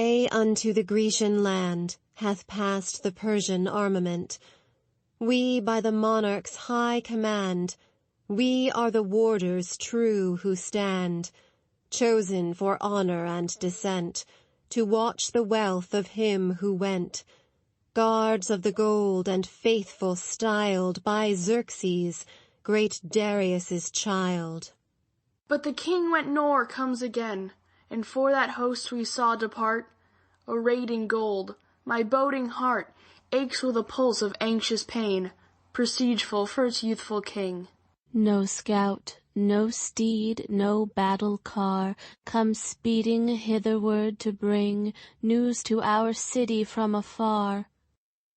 Way unto the Grecian land hath passed the Persian armament. We by the monarch's high command, we are the warders true who stand, chosen for honour and descent, to watch the wealth of him who went, guards of the gold and faithful styled by Xerxes, great Darius's child. But the king went nor comes again, and for that host we saw depart, arrayed in gold, my boding heart aches with a pulse of anxious pain, presageful for its youthful king. No scout, no steed, no battle car comes speeding hitherward to bring news to our city from afar.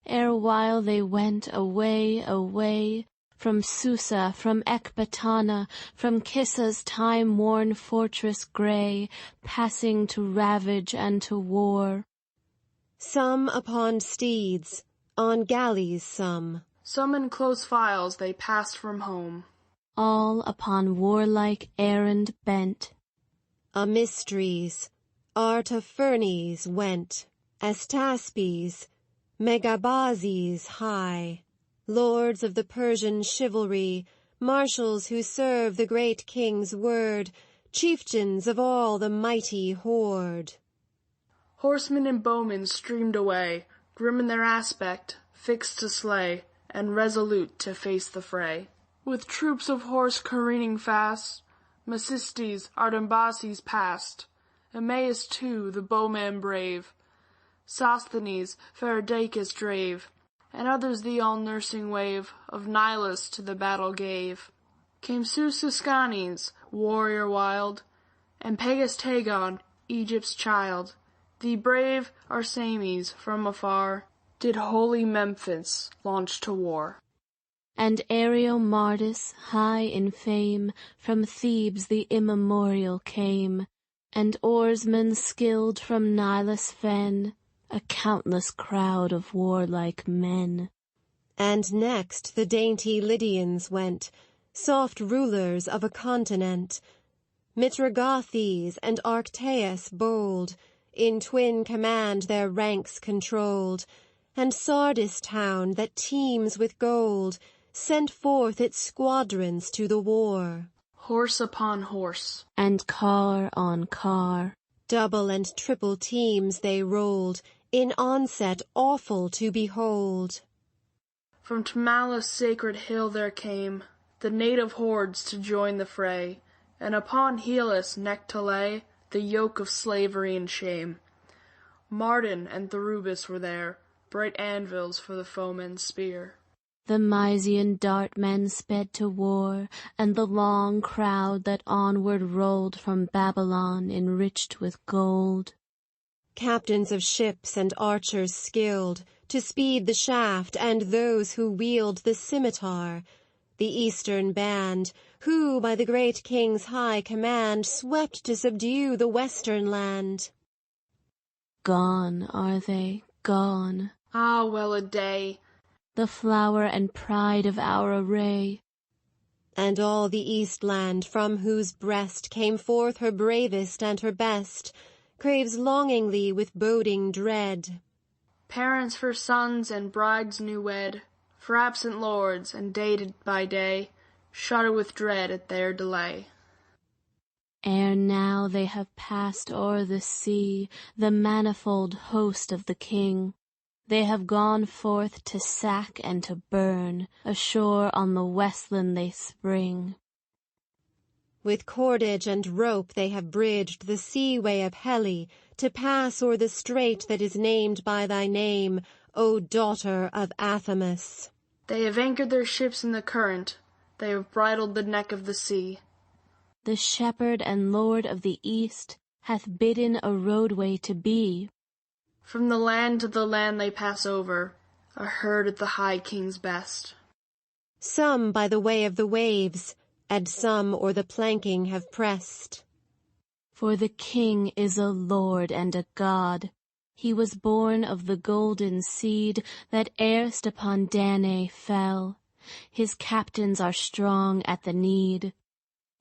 Erewhile they went away, away, from Susa, from Ecbatana, from Kissa's time-worn fortress grey, passing to ravage and to war. Some upon steeds, on galleys some in close files they passed from home. All upon warlike errand bent. Amistris, Artaphernes went, Astaspes, Megabazes high, lords of the Persian chivalry, marshals who serve the great king's word, chieftains of all the mighty horde. Horsemen and bowmen streamed away, grim in their aspect, fixed to slay, and resolute to face the fray. With troops of horse careering fast, Mecistes, Artambaces passed, Emmaus too, the bowman brave, Sosthenes, Pheredacus drave, and others the all-nursing wave of Nilus to the battle gave. Came Susiscanes, warrior wild, and Pegastagon, Egypt's child. The brave Arsames from afar did holy Memphis launch to war. And Areomardus, high in fame, from Thebes the immemorial came, and oarsmen skilled from Nilus fen, a countless crowd of warlike men. And next the dainty Lydians went, soft rulers of a continent, Mitragathes and Arctaeus bold, in twin command their ranks controlled, and Sardis town that teems with gold, sent forth its squadrons to the war. Horse upon horse, and car on car, double and triple teams they rolled, in onset awful to behold. From Tmolus' sacred hill there came the native hordes to join the fray, and upon Hellas' neck to lay the yoke of slavery and shame. Mardon and Therubis were there, bright anvils for the foeman's spear. The Mysian dartmen sped to war, and the long crowd that onward rolled from Babylon enriched with gold. Captains of ships and archers skilled, to speed the shaft, and those who wield the scimitar, the eastern band, who by the great king's high command swept to subdue the western land. Gone are they, gone. Ah, well a day! The flower and pride of our array. And all the east land, from whose breast came forth her bravest and her best, craves longingly with boding dread. Parents for sons and brides new wed, for absent lords, and dated by day, shudder with dread at their delay. Ere now they have passed o'er the sea, the manifold host of the king. They have gone forth to sack and to burn, ashore on the westland they spring. With cordage and rope they have bridged the seaway of Helle, to pass o'er the strait that is named by thy name, O daughter of Athamas. They have anchored their ships in the current, they have bridled the neck of the sea. The shepherd and lord of the east hath bidden a roadway to be. From the land to the land they pass over, a herd at the high king's best. Some by the way of the waves, and some o'er the planking have pressed. For the king is a lord and a god. He was born of the golden seed that erst upon Danae fell. His captains are strong at the need.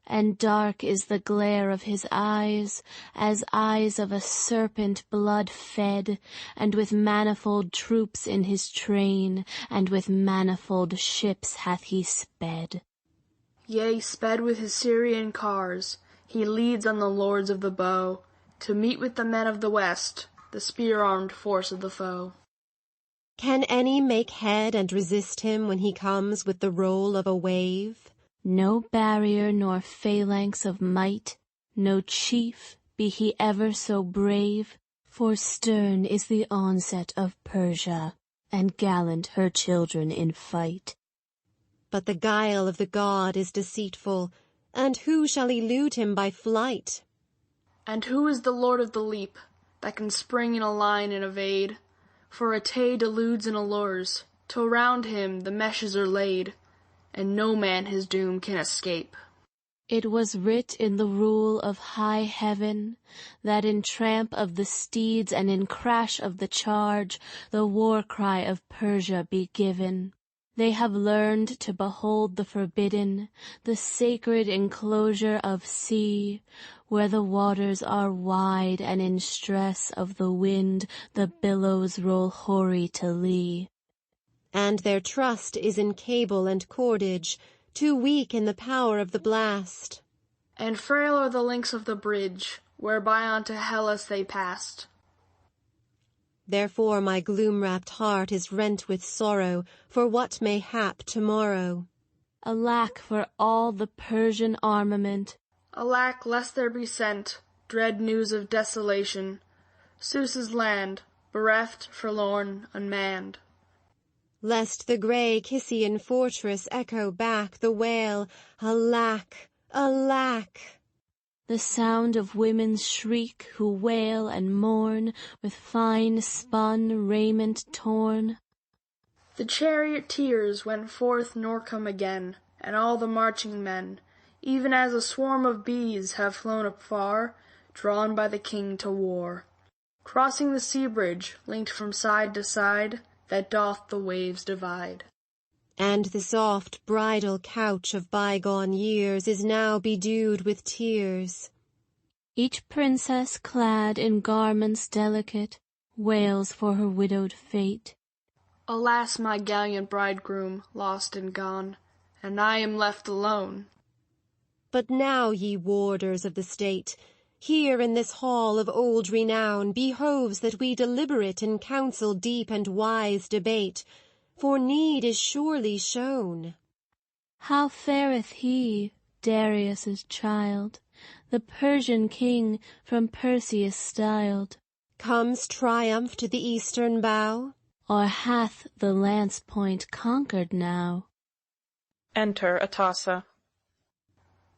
and dark is the glare of his eyes, as eyes of a serpent blood-fed, and with manifold troops in his train, and with manifold ships hath he sped. Yea, sped with his Syrian cars, he leads on the lords of the bow, to meet with the men of the west, the spear-armed force of the foe. Can any make head and resist him when he comes with the roll of a wave? No barrier nor phalanx of might, no chief, be he ever so brave, for stern is the onset of Persia, and gallant her children in fight. But the guile of the god is deceitful, and who shall elude him by flight? And who is the lord of the leap, that can spring in a line and evade? For a Tay eludes and allures, till round him the meshes are laid, and no man his doom can escape. It was writ in the rule of high heaven, that in tramp of the steeds and in crash of the charge, the war cry of Persia be given. They have learned to behold the forbidden, the sacred enclosure of sea, where the waters are wide and in stress of the wind the billows roll hoary to lee. And their trust is in cable and cordage, too weak in the power of the blast. And frail are the links of the bridge, whereby unto Hellas they passed. Therefore my gloom-wrapped heart is rent with sorrow for what may hap tomorrow. Alack for all the Persian armament! Alack, lest there be sent dread news of desolation, Zeus's land, bereft, forlorn, unmanned. Lest the grey Kysian fortress echo back the wail, alack, alack! The sound of women's shriek who wail and mourn, with fine spun raiment torn. The charioteers went forth nor come again, and all the marching men, even as a swarm of bees, have flown afar, drawn by the king to war. Crossing the sea bridge, linked from side to side, that doth the waves divide. And the soft bridal couch of bygone years is now bedewed with tears. Each princess clad in garments delicate wails for her widowed fate. Alas, my gallant bridegroom, lost and gone, and I am left alone. But now, ye warders of the state, here in this hall of old renown behoves that we deliberate in council deep and wise debate, for need is surely shown. How fareth he, Darius' child, the Persian king from Perseus styled? Comes triumph to the eastern bow? Or hath the lance point conquered now? Enter Atossa.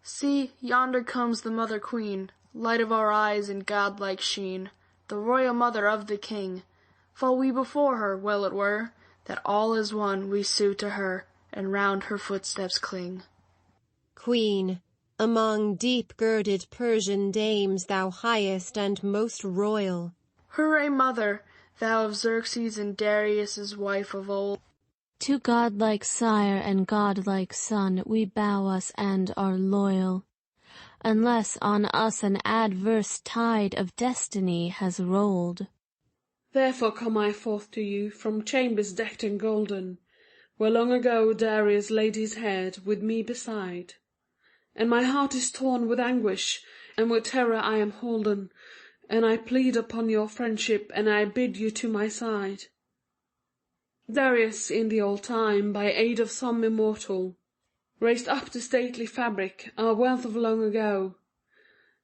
See, yonder comes the mother queen, light of our eyes in godlike sheen, the royal mother of the king. Fall we before her, well it were, that all is one we sue to her, and round her footsteps cling. Queen, among deep-girded Persian dames thou highest and most royal. Hooray, mother, thou of Xerxes and Darius' wife of old. To godlike sire and godlike son we bow us and are loyal, unless on us an adverse tide of destiny has rolled. Therefore come I forth to you from chambers decked in golden, where long ago Darius laid his head with me beside. And my heart is torn with anguish, and with terror I am holden, and I plead upon your friendship, and I bid you to my side. Darius in the old time, by aid of some immortal, raised up the stately fabric, our wealth of long ago.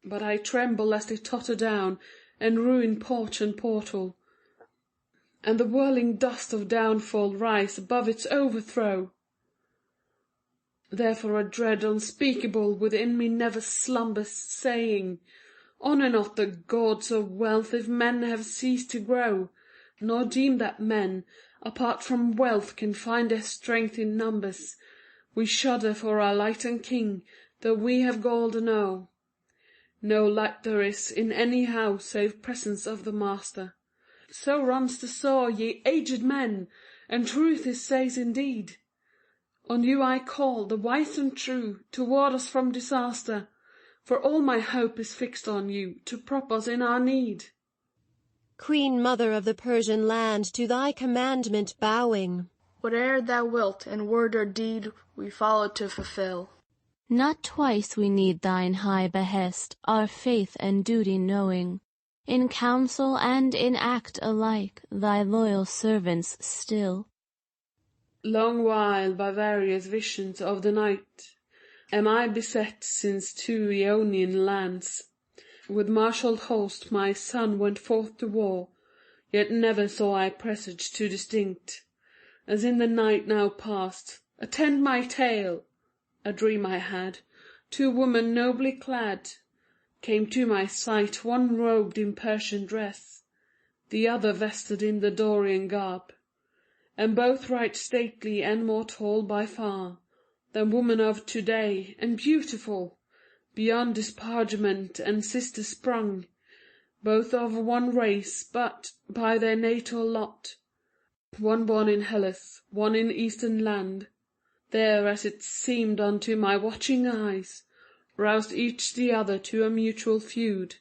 But I tremble lest it totter down, and ruin porch and portal, and the whirling dust of downfall rise above its overthrow. Therefore a dread unspeakable within me never slumbers, saying, Honour not the gods of wealth if men have ceased to grow, nor deem that men, apart from wealth, can find their strength in numbers. We shudder for our lightened king, though we have gold enow. No light there is in any house save presence of the master. So runs the saw, ye aged men, and truth it says indeed. On you I call, the wise and true, to ward us from disaster, for all my hope is fixed on you, to prop us in our need. Queen mother of the Persian land, to thy commandment bowing. Whate'er thou wilt, in word or deed, we follow to fulfill. Not twice we need thine high behest, our faith and duty knowing. In counsel and in act alike, thy loyal servants still. Long while by various visions of the night am I beset since to Ionian lands. With marshalled host my son went forth to war, yet never saw I presage too distinct, as in the night now past. Attend my tale! A dream I had, two women nobly clad, came to my sight, one robed in Persian dress, the other vested in the Dorian garb, and both right stately and more tall by far than women of to-day, and beautiful beyond disparagement, and sisters sprung, both of one race, but by their natal lot, one born in Hellas, one in Eastern land. There, as it seemed unto my watching eyes, roused each the other to a mutual feud,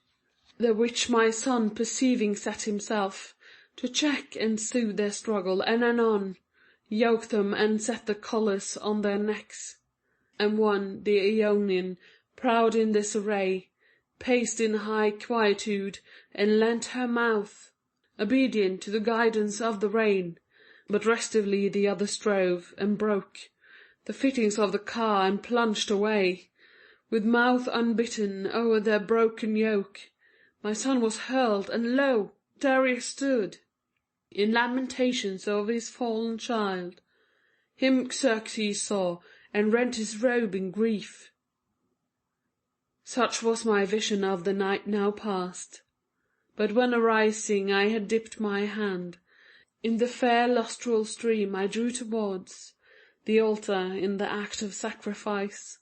the which my son perceiving set himself to check and soothe their struggle, and anon yoke them and set the collars on their necks. And one, the Ionian, proud in this array, paced in high quietude, and lent her mouth, obedient to the guidance of the rein, but restively the other strove, and broke the fittings of the car, and plunged away, with mouth unbitten, o'er their broken yoke. My son was hurled, and lo! Darius stood, in lamentations over his fallen child. Him Xerxes saw, and rent his robe in grief. Such was my vision of the night now past. But when arising I had dipped my hand in the fair lustral stream, I drew towards the altar in the act of sacrifice,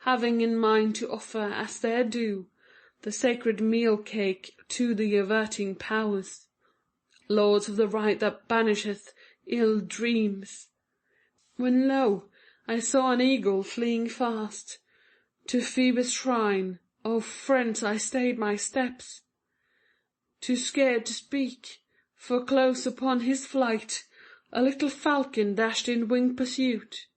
having in mind to offer, as their due, the sacred meal-cake to the averting powers, lords of the right that banisheth ill dreams. When lo! I saw an eagle fleeing fast to Phoebus' shrine. O friends, I stayed my steps, too scared to speak, for close upon his flight a little falcon dashed in winged pursuit,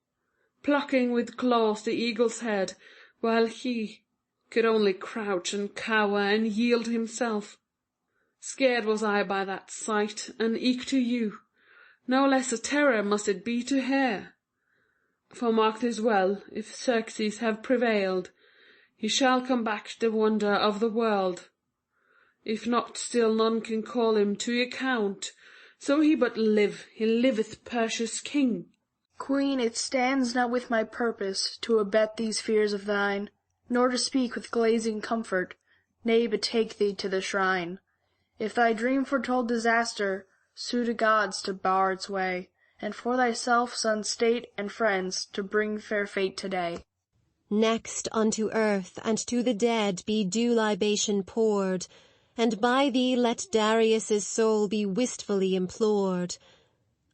plucking with claws the eagle's head, while he could only crouch and cower and yield himself. Scared was I by that sight, and eke to you no less a terror must it be to hear. For mark this well, if Xerxes have prevailed, he shall come back the wonder of the world. If not, still none can call him to account, so he but live, he liveth Persia's king. Queen, it stands not with my purpose to abet these fears of thine, nor to speak with glazing comfort, nay, betake thee to the shrine. If thy dream foretold disaster, sue to gods to bar its way, and for thyself, son, state, and friends, to bring fair fate to-day. Next unto earth and to the dead be due libation poured, and by thee let Darius' soul be wistfully implored.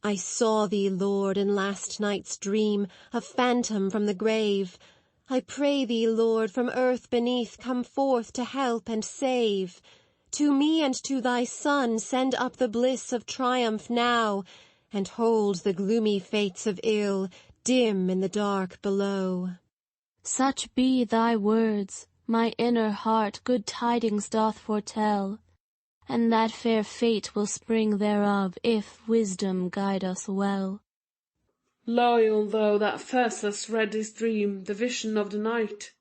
I saw thee, Lord, in last night's dream, a phantom from the grave. I pray thee, Lord, from earth beneath come forth to help and save. To me and to thy son send up the bliss of triumph now, and hold the gloomy fates of ill dim in the dark below. Such be thy words, my inner heart good tidings doth foretell, and that fair fate will spring thereof, if wisdom guide us well. Loyal thou that first hast read this dream, the vision of the night,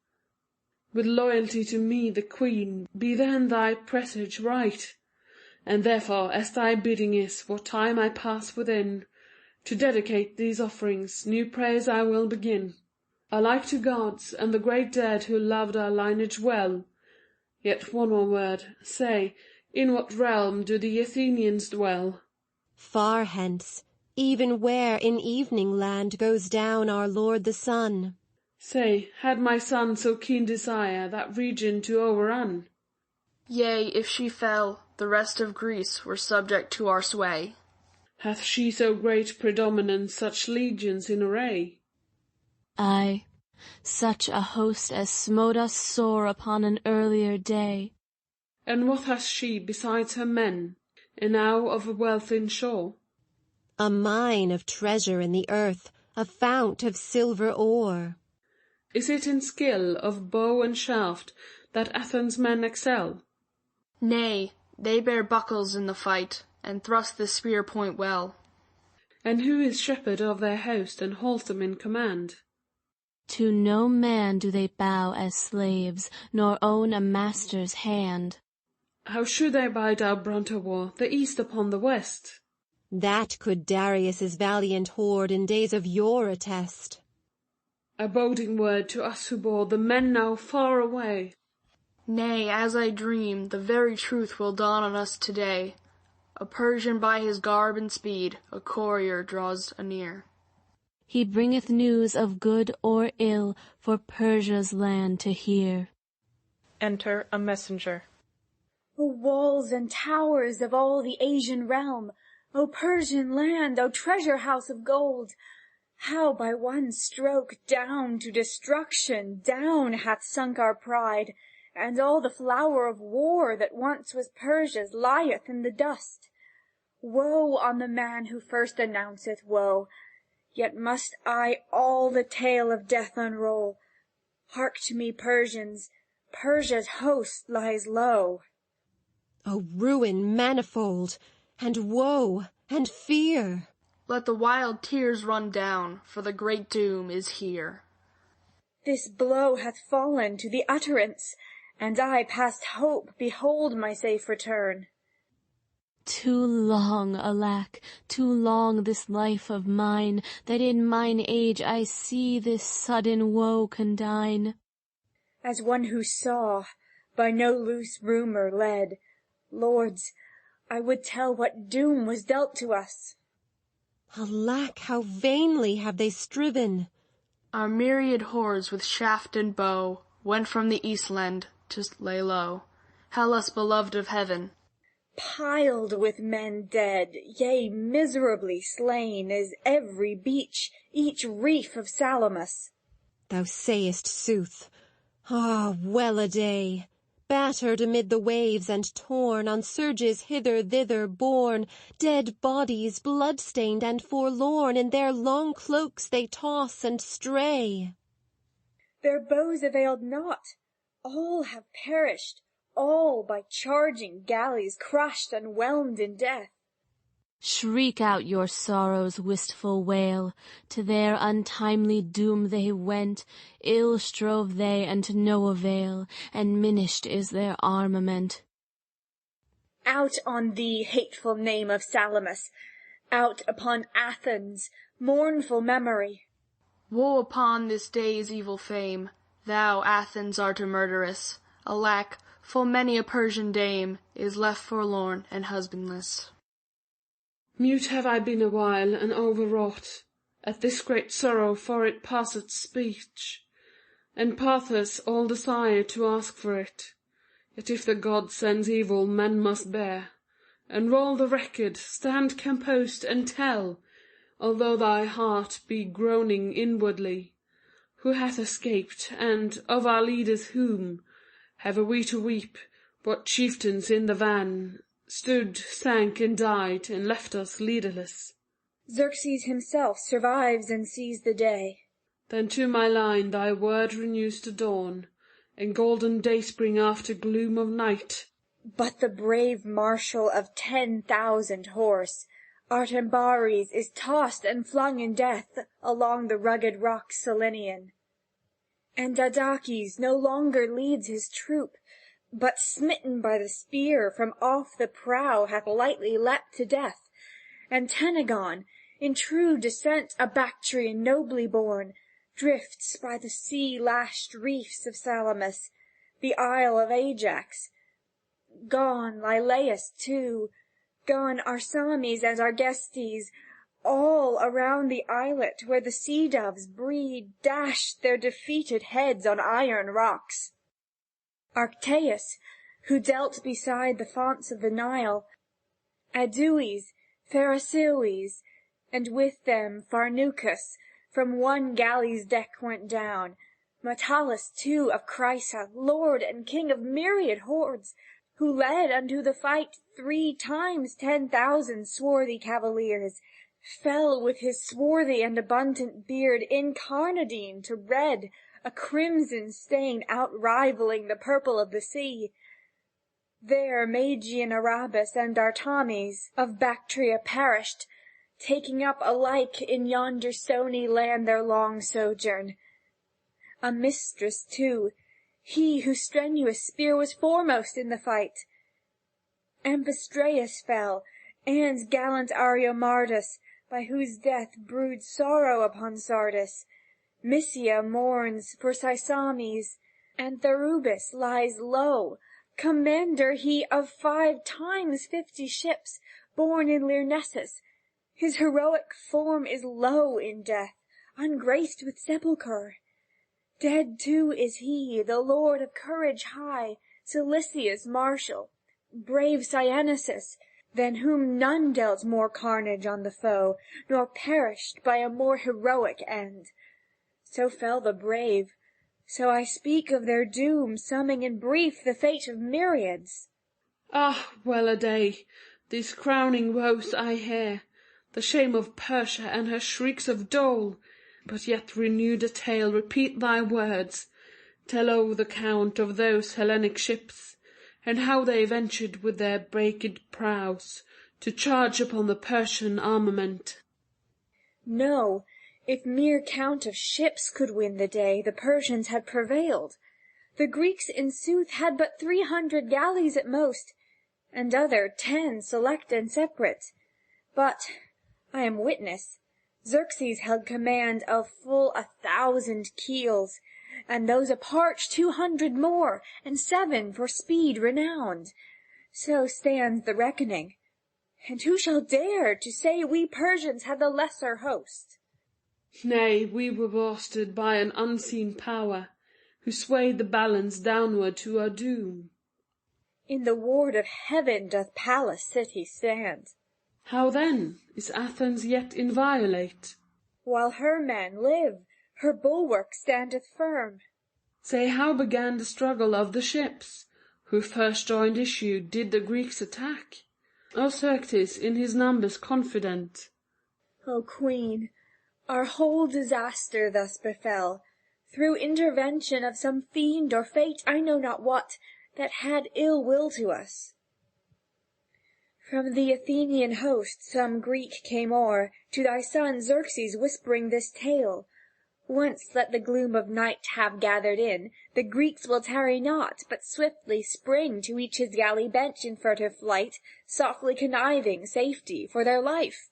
with loyalty to me, the queen, be then thy presage right. And therefore, as thy bidding is, what time I pass within, to dedicate these offerings, new prayers I will begin, alike to gods and the great dead who loved our lineage well. Yet one more word, say, in what realm do the Athenians dwell? Far hence, even where in evening land goes down our Lord the sun. Say, had my son so keen desire that region to overrun? Yea, if she fell, the rest of Greece were subject to our sway. Hath she so great predominance such legions in array? Ay, such a host as smote us sore upon an earlier day. And what has she besides her men, enow of wealth in shore? A mine of treasure in the earth, a fount of silver ore. Is it in skill of bow and shaft that Athens' men excel? Nay, they bear buckles in the fight, and thrust the spear point well. And who is shepherd of their host, and holds them in command? To no man do they bow as slaves, nor own a master's hand. How should they bide our brunter war, the east upon the west? That could Darius's valiant horde in days of yore attest. A boding word to us who bore the men now far away. Nay, as I dream, the very truth will dawn on us today. A Persian by his garb and speed, a courier draws anear. He bringeth news of good or ill for Persia's land to hear. Enter a messenger. O walls and towers of all the Asian realm, O Persian land, O treasure house of gold, how by one stroke down to destruction down hath sunk our pride, and all the flower of war that once was Persia's lieth in the dust. Woe on the man who first announceth woe, yet must I all the tale of death unroll. Hark to me, Persians, Persia's host lies low. O ruin manifold, and woe, and fear! Let the wild tears run down, for the great doom is here. This blow hath fallen to the utterance, and I past hope behold my safe return. Too long, alack, too long this life of mine, that in mine age I see this sudden woe condign. As one who saw, by no loose rumour led, lords, I would tell what doom was dealt to us. Alack, how vainly have they striven! Our myriad hordes with shaft and bow went from the Eastland to lay low, Hellas beloved of heaven. Piled with men dead, yea, miserably slain, is every beach, each reef of Salamis. Thou sayest sooth. Ah, well-a-day! Battered amid the waves and torn, on surges hither-thither borne, dead bodies, blood-stained and forlorn, in their long cloaks they toss and stray. Their bows availed not, all have perished, all by charging galleys crushed and whelmed in death. Shriek out your sorrow's wistful wail. To their untimely doom they went, ill strove they and to no avail, and minished is their armament. Out on thee, hateful name of Salamis! Out upon Athens, mournful memory! Woe upon this day's evil fame! Thou, Athens, art a murderess. Alack, full many a Persian dame is left forlorn and husbandless. Mute have I been awhile, and overwrought at this great sorrow, for it passeth speech, and passeth all desire to ask for it. Yet if the God sends evil, men must bear, and roll the record, stand composed, and tell, although thy heart be groaning inwardly, who hath escaped, and, of our leaders whom, have we to weep, what chieftains in the van stood, sank, and died, and left us leaderless. Xerxes himself survives and sees the day. Then to my line thy word renews the dawn, and golden dayspring after gloom of night. But the brave marshal of 10,000 horse, Artambares, is tossed and flung in death along the rugged rocks Cylinian. And Dadaches no longer leads his troop, but smitten by the spear from off the prow hath lightly leapt to death. And Tenagon, in true descent a Bactrian nobly born, drifts by the sea-lashed reefs of Salamis, the isle of Ajax. Gone Lylaius too, gone Arsames and Argestes, all around the islet where the sea-doves breed dashed their defeated heads on iron rocks. Arctaeus, who dealt beside the fonts of the Nile, Adues, Phariseues, and with them Pharnucus, from one galley's deck went down. Metellus too of Chrysa, lord and king of myriad hordes, who led unto the fight 3 times 10,000 swarthy cavaliers, fell with his swarthy and abundant beard incarnadine to red, a crimson stain outrivaling the purple of the sea. There Magian Arabus and Artames of Bactria perished, taking up alike in yonder stony land their long sojourn. A mistress, too, he whose strenuous spear was foremost in the fight. Amphistratus fell, and gallant Ariomardus, by whose death broods sorrow upon Sardis. Mysia mourns for Sisames, and Tharubis lies low, commander he of 5 times 50 ships, born in Lyrnessus. His heroic form is low in death, ungraced with sepulchre. Dead too is he, the lord of courage high, Cilicia's marshal, brave Cyanosus, than whom none dealt more carnage on the foe, nor perished by a more heroic end. So fell the brave, so I speak of their doom, summing in brief the fate of myriads. Ah, well a day! These crowning woes I hear, the shame of Persia and her shrieks of dole. But yet renew the tale, repeat thy words, tell o'er the count of those Hellenic ships, and how they ventured with their breaked prows to charge upon the Persian armament. No, if mere count of ships could win the day, the Persians had prevailed. The Greeks in sooth had but 300 galleys at most, and other 10 select and separate. But I am witness, Xerxes held command of full 1,000 keels, and those apart 200 more, and 7 for speed renowned. So stands the reckoning. And who shall dare to say we Persians had the lesser host? Nay, we were boasted by an unseen power, who swayed the balance downward to our doom. In the ward of heaven doth Pallas' city stand. How then is Athens yet inviolate? While her men live, her bulwark standeth firm. Say, how began the struggle of the ships? Who first joined issue did the Greeks attack? Or Xerxes in his numbers confident? O Queen, our whole disaster thus befell, through intervention of some fiend or fate, I know not what, that had ill will to us. From the Athenian host some Greek came o'er, to thy son Xerxes whispering this tale. Once let the gloom of night have gathered in, the Greeks will tarry not, but swiftly spring to each his galley bench in furtive flight, softly conniving safety for their life.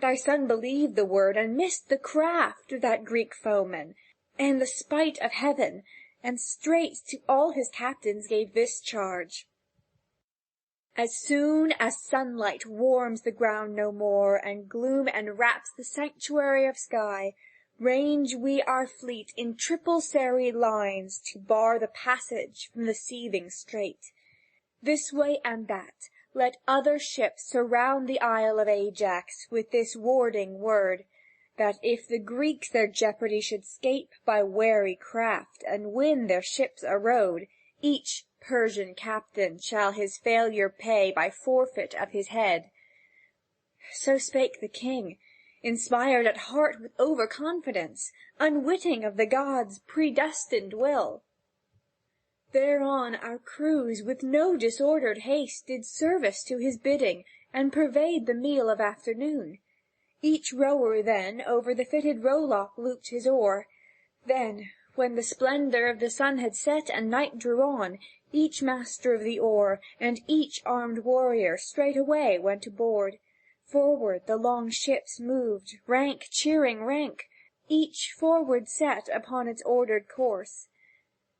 Thy son believed the word, and missed the craft of that Greek foeman, and the spite of heaven, and straight to all his captains gave this charge. As soon as sunlight warms the ground no more, and gloom enwraps the sanctuary of sky, range we our fleet in triple serried lines to bar the passage from the seething strait. This way and that, let other ships surround the isle of Ajax with this warding word, that if the Greeks their jeopardy should scape by wary craft, and win their ships a road, each Persian captain shall his failure pay by forfeit of his head. So spake the king, inspired at heart with over-confidence, unwitting of the gods' predestined will. Thereon our crews with no disordered haste did service to his bidding, and purveyed the meal of afternoon. Each rower then over the fitted rowlock looped his oar. Then, when the splendor of the sun had set and night drew on, each master of the oar and each armed warrior straightway went aboard. Forward the long ships moved, rank cheering rank, each forward set upon its ordered course.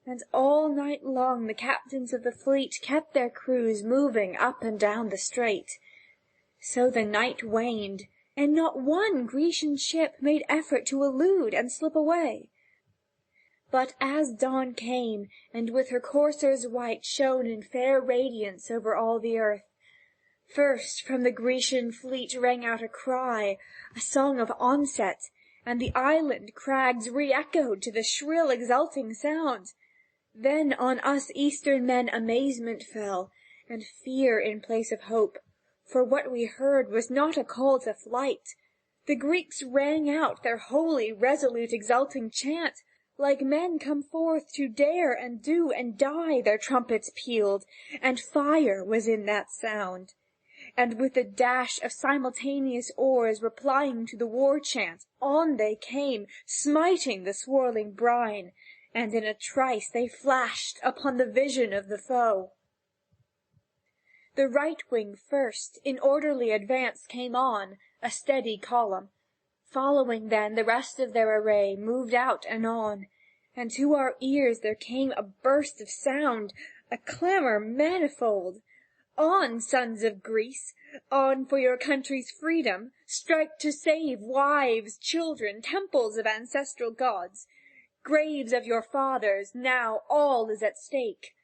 And all night long the captains of the fleet kept their crews moving up and down the strait. So the night waned, and not one Grecian ship made effort to elude and slip away. But as dawn came, and with her coursers white shone in fair radiance over all the earth, first from the Grecian fleet rang out a cry, a song of onset, and the island crags re-echoed to the shrill exulting sound. Then on us eastern men amazement fell, and fear in place of hope, for what we heard was not a call to flight. The Greeks rang out their holy, resolute, exulting chant, like men come forth to dare and do and die. Their trumpets pealed, and fire was in that sound. And with the dash of simultaneous oars replying to the war chant, on they came, smiting the swirling brine, and in a trice they flashed upon the vision of the foe. The right wing first in orderly advance came on, a steady column. Following then the rest of their array moved out anon, and to our ears there came a burst of sound, a clamour manifold. On, sons of Greece, on for your country's freedom, strike to save wives, children, temples of ancestral gods. Graves of your fathers, now all is at stake.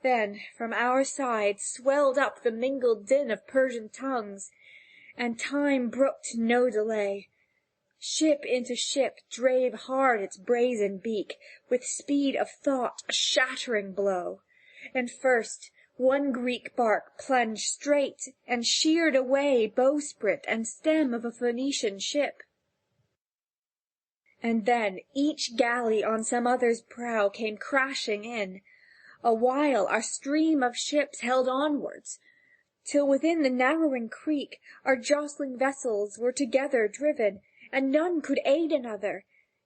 Then from our side swelled up the mingled din of Persian tongues, and time brooked no delay. Ship into ship drave hard its brazen beak, with speed of thought a shattering blow. And first one Greek bark plunged straight and sheared away bowsprit and stem of a Phoenician ship. And then each galley on some other's prow came crashing in. Awhile our stream of ships held onwards, till within the narrowing creek our jostling vessels were together driven, and none could aid another.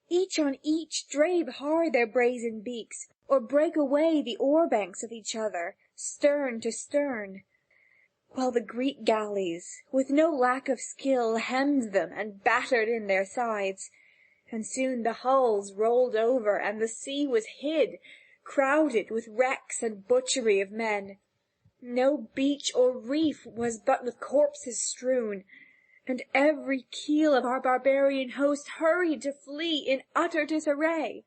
Each on each drave hard their brazen beaks, or break away the oar-banks of each other, stern to stern, while the Greek galleys, with no lack of skill, hemmed them and battered in their sides. And soon the hulls rolled over, and the sea was hid, crowded with wrecks and butchery of men. No beach or reef was but with corpses strewn, and every keel of our barbarian host hurried to flee in utter disarray.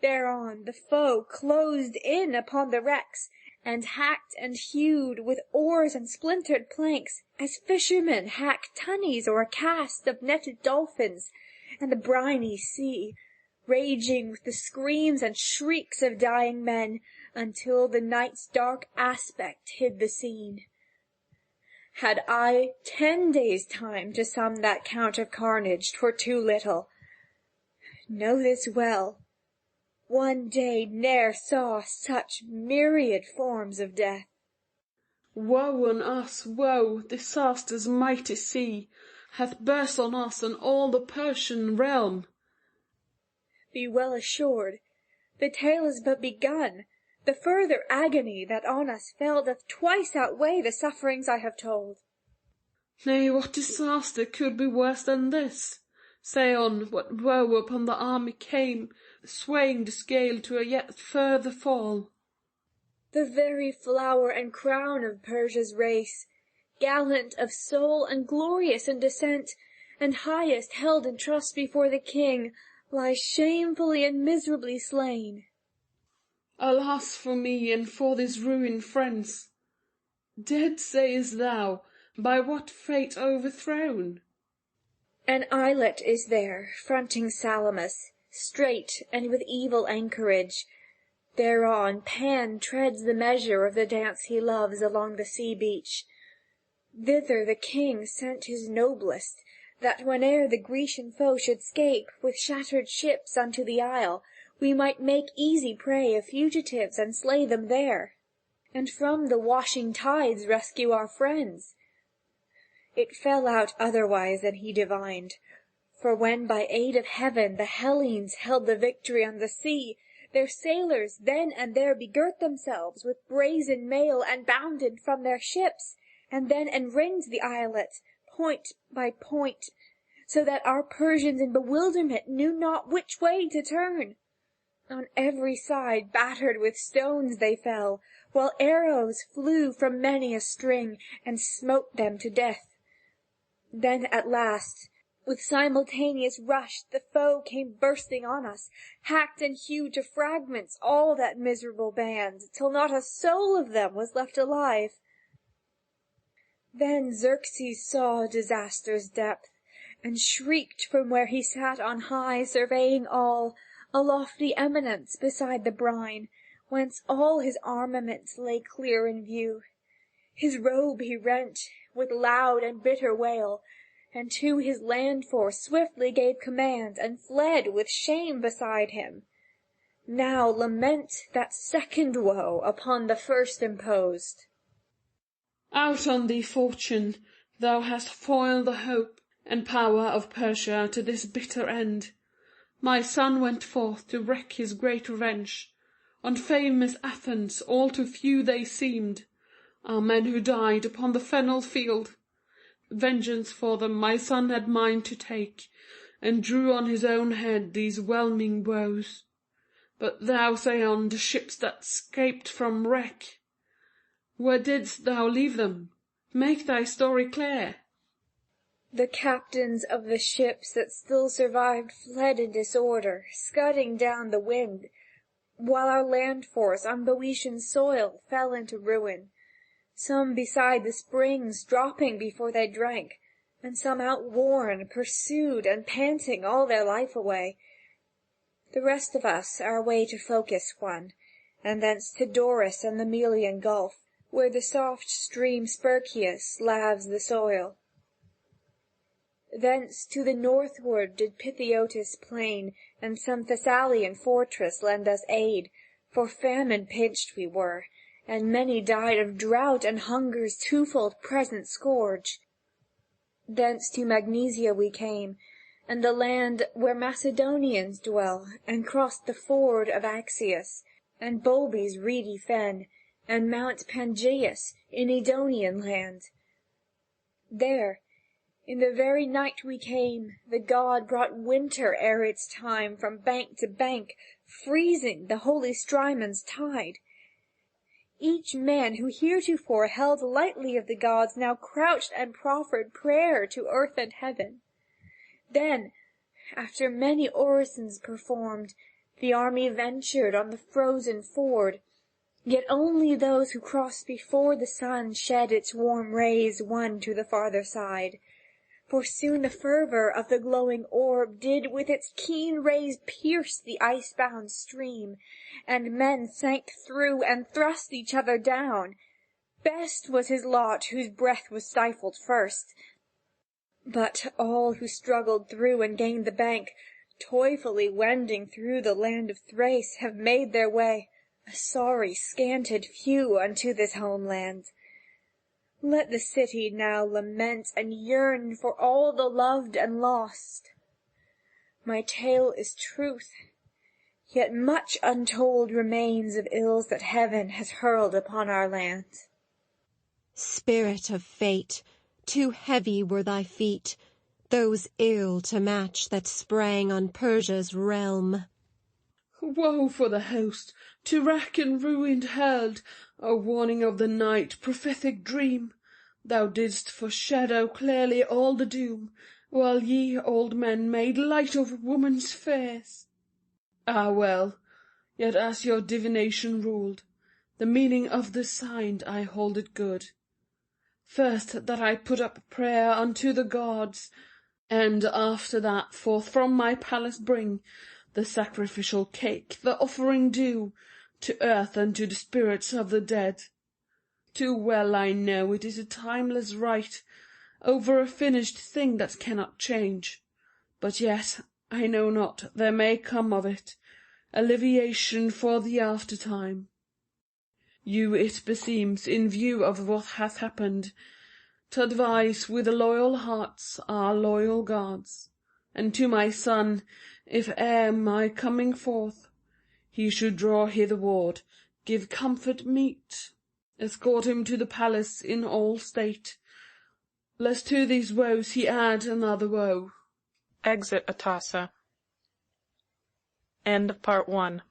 Thereon the foe closed in upon the wrecks, and hacked and hewed with oars and splintered planks, as fishermen hack tunnies or a cast of netted dolphins, and the briny sea, raging with the screams and shrieks of dying men, until the night's dark aspect hid the scene. Had I 10 days' time to sum that count of carnage, 'twere too little. Know this well, one day ne'er saw such myriad forms of death. Woe on us, woe! Disaster's mighty sea hath burst on us and all the Persian realm. Be well assured, the tale is but begun. The further agony that on us fell doth twice outweigh the sufferings I have told. Nay, what disaster could be worse than this? Say on, what woe upon the army came, swaying the scale to a yet further fall? The very flower and crown of Persia's race, gallant of soul and glorious in descent, and highest held in trust before the king, lies shamefully and miserably slain. Alas for me and for these ruined friends! Dead, sayest thou, by what fate overthrown? An islet is there, fronting Salamis, straight and with evil anchorage. Thereon Pan treads the measure of the dance he loves along the sea-beach. Thither the king sent his noblest, that whene'er the Grecian foe should scape with shattered ships unto the isle, we might make easy prey of fugitives and slay them there, and from the washing tides rescue our friends. It fell out otherwise than he divined, for when by aid of heaven the Hellenes held the victory on the sea, their sailors then and there begirt themselves with brazen mail and bounded from their ships, and then enringed the islet, point by point, so that our Persians in bewilderment knew not which way to turn. On every side, battered with stones, they fell, while arrows flew from many a string, and smote them to death. Then at last, with simultaneous rush, the foe came bursting on us, hacked and hewed to fragments all that miserable band, till not a soul of them was left alive. Then Xerxes saw disaster's depth, and shrieked from where he sat on high, surveying all, a lofty eminence beside the brine, whence all his armaments lay clear in view. His robe he rent with loud and bitter wail, and to his land force swiftly gave command, and fled with shame beside him. Now lament that second woe upon the first imposed. Out on thee, Fortune! Thou hast foiled the hope and power of Persia to this bitter end. My son went forth to wreak his great revenge. On famous Athens all too few they seemed, our men who died upon the fennel field. Vengeance for them my son had mind to take, and drew on his own head these whelming woes. But thou say on the ships that 'scaped from wreck, where didst thou leave them? Make thy story clear. The captains of the ships that still survived fled in disorder, scudding down the wind, while our land force on Boeotian soil fell into ruin, some beside the springs dropping before they drank, and some outworn, pursued, and panting all their life away. The rest of us our way to Phocis won, and thence to Doris and the Melian Gulf, where the soft stream Spercheius laves the soil. Thence to the northward did Pitheotis' plain, and some Thessalian fortress lend us aid, for famine pinched we were, and many died of drought and hunger's twofold present scourge. Thence to Magnesia we came, and the land where Macedonians dwell, and crossed the ford of Axius, and Bolbi's reedy fen, and Mount Pangaeus in Edonian land. There, in the very night we came, the god brought winter ere its time from bank to bank, freezing the holy Strymon's tide. Each man who heretofore held lightly of the gods now crouched and proffered prayer to earth and heaven. Then, after many orisons performed, the army ventured on the frozen ford, yet only those who crossed before the sun shed its warm rays won to the farther side. For soon the fervour of the glowing orb did with its keen rays pierce the ice-bound stream, and men sank through and thrust each other down. Best was his lot whose breath was stifled first. But all who struggled through and gained the bank, toilfully wending through the land of Thrace, have made their way, a sorry scanted few, unto this homeland. Let the city now lament and yearn for all the loved and lost. My tale is truth, yet much untold remains of ills that heaven has hurled upon our land. Spirit of fate, too heavy were thy feet, those ill to match that sprang on Persia's realm. Woe for the host, to wrack and ruin hurled, a warning of the night, prophetic dream! Thou didst foreshadow clearly all the doom, while ye old men made light of woman's fears. Ah well, yet as your divination ruled, the meaning of this sign I hold it good. First that I put up prayer unto the gods, and after that forth from my palace bring the sacrificial cake, the offering due to earth and to the spirits of the dead. Too well I know it is a timeless rite over a finished thing that cannot change, but yet I know not there may come of it alleviation for the aftertime. You it beseems, in view of what hath happened, to advise with loyal hearts our loyal gods, and to my son, if ere my coming forth he should draw hitherward, give comfort meet, escort him to the palace in all state, lest to these woes he add another woe. Exit Atossa. End of Part 1.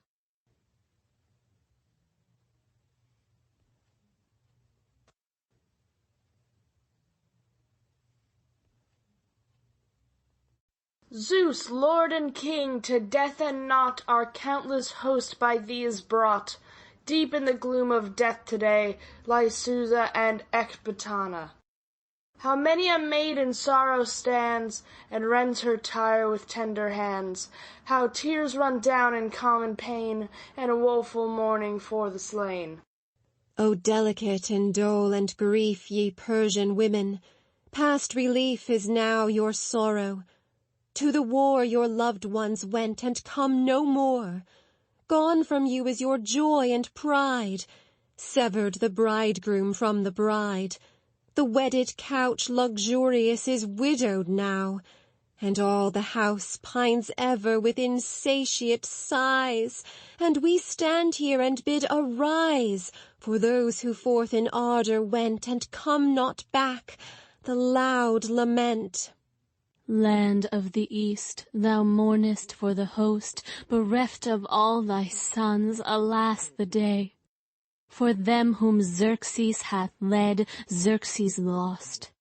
Zeus, Lord and King, to death and naught our countless host by thee is brought. Deep in the gloom of death today lie Susa and Ecbatana. How many a maid in sorrow stands, and rends her tire with tender hands! How tears run down in common pain, and a woeful mourning for the slain! O delicate in dole and grief, ye Persian women, past relief is now your sorrow. To the war your loved ones went, and come no more. Gone from you is your joy and pride, severed the bridegroom from the bride. The wedded couch luxurious is widowed now, and all the house pines ever with insatiate sighs. And we stand here and bid arise for those who forth in ardour went, and come not back, the loud lament. Land of the East, thou mournest for the host, bereft of all thy sons, alas the day! For them whom Xerxes hath led, Xerxes lost.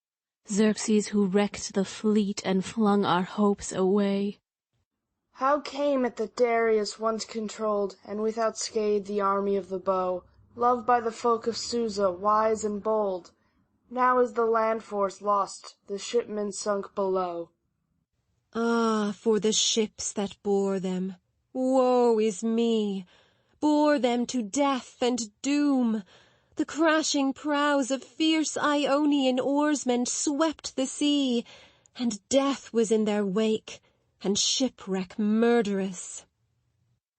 Xerxes who wrecked the fleet and flung our hopes away. How came it that Darius once controlled, and without scathe, the army of the bow, loved by the folk of Susa, wise and bold? Now is the land force lost, the shipmen sunk below. Ah, for the ships that bore them, woe is me! Bore them to death and doom. The crashing prows of fierce Ionian oarsmen swept the sea, and death was in their wake, and shipwreck murderous.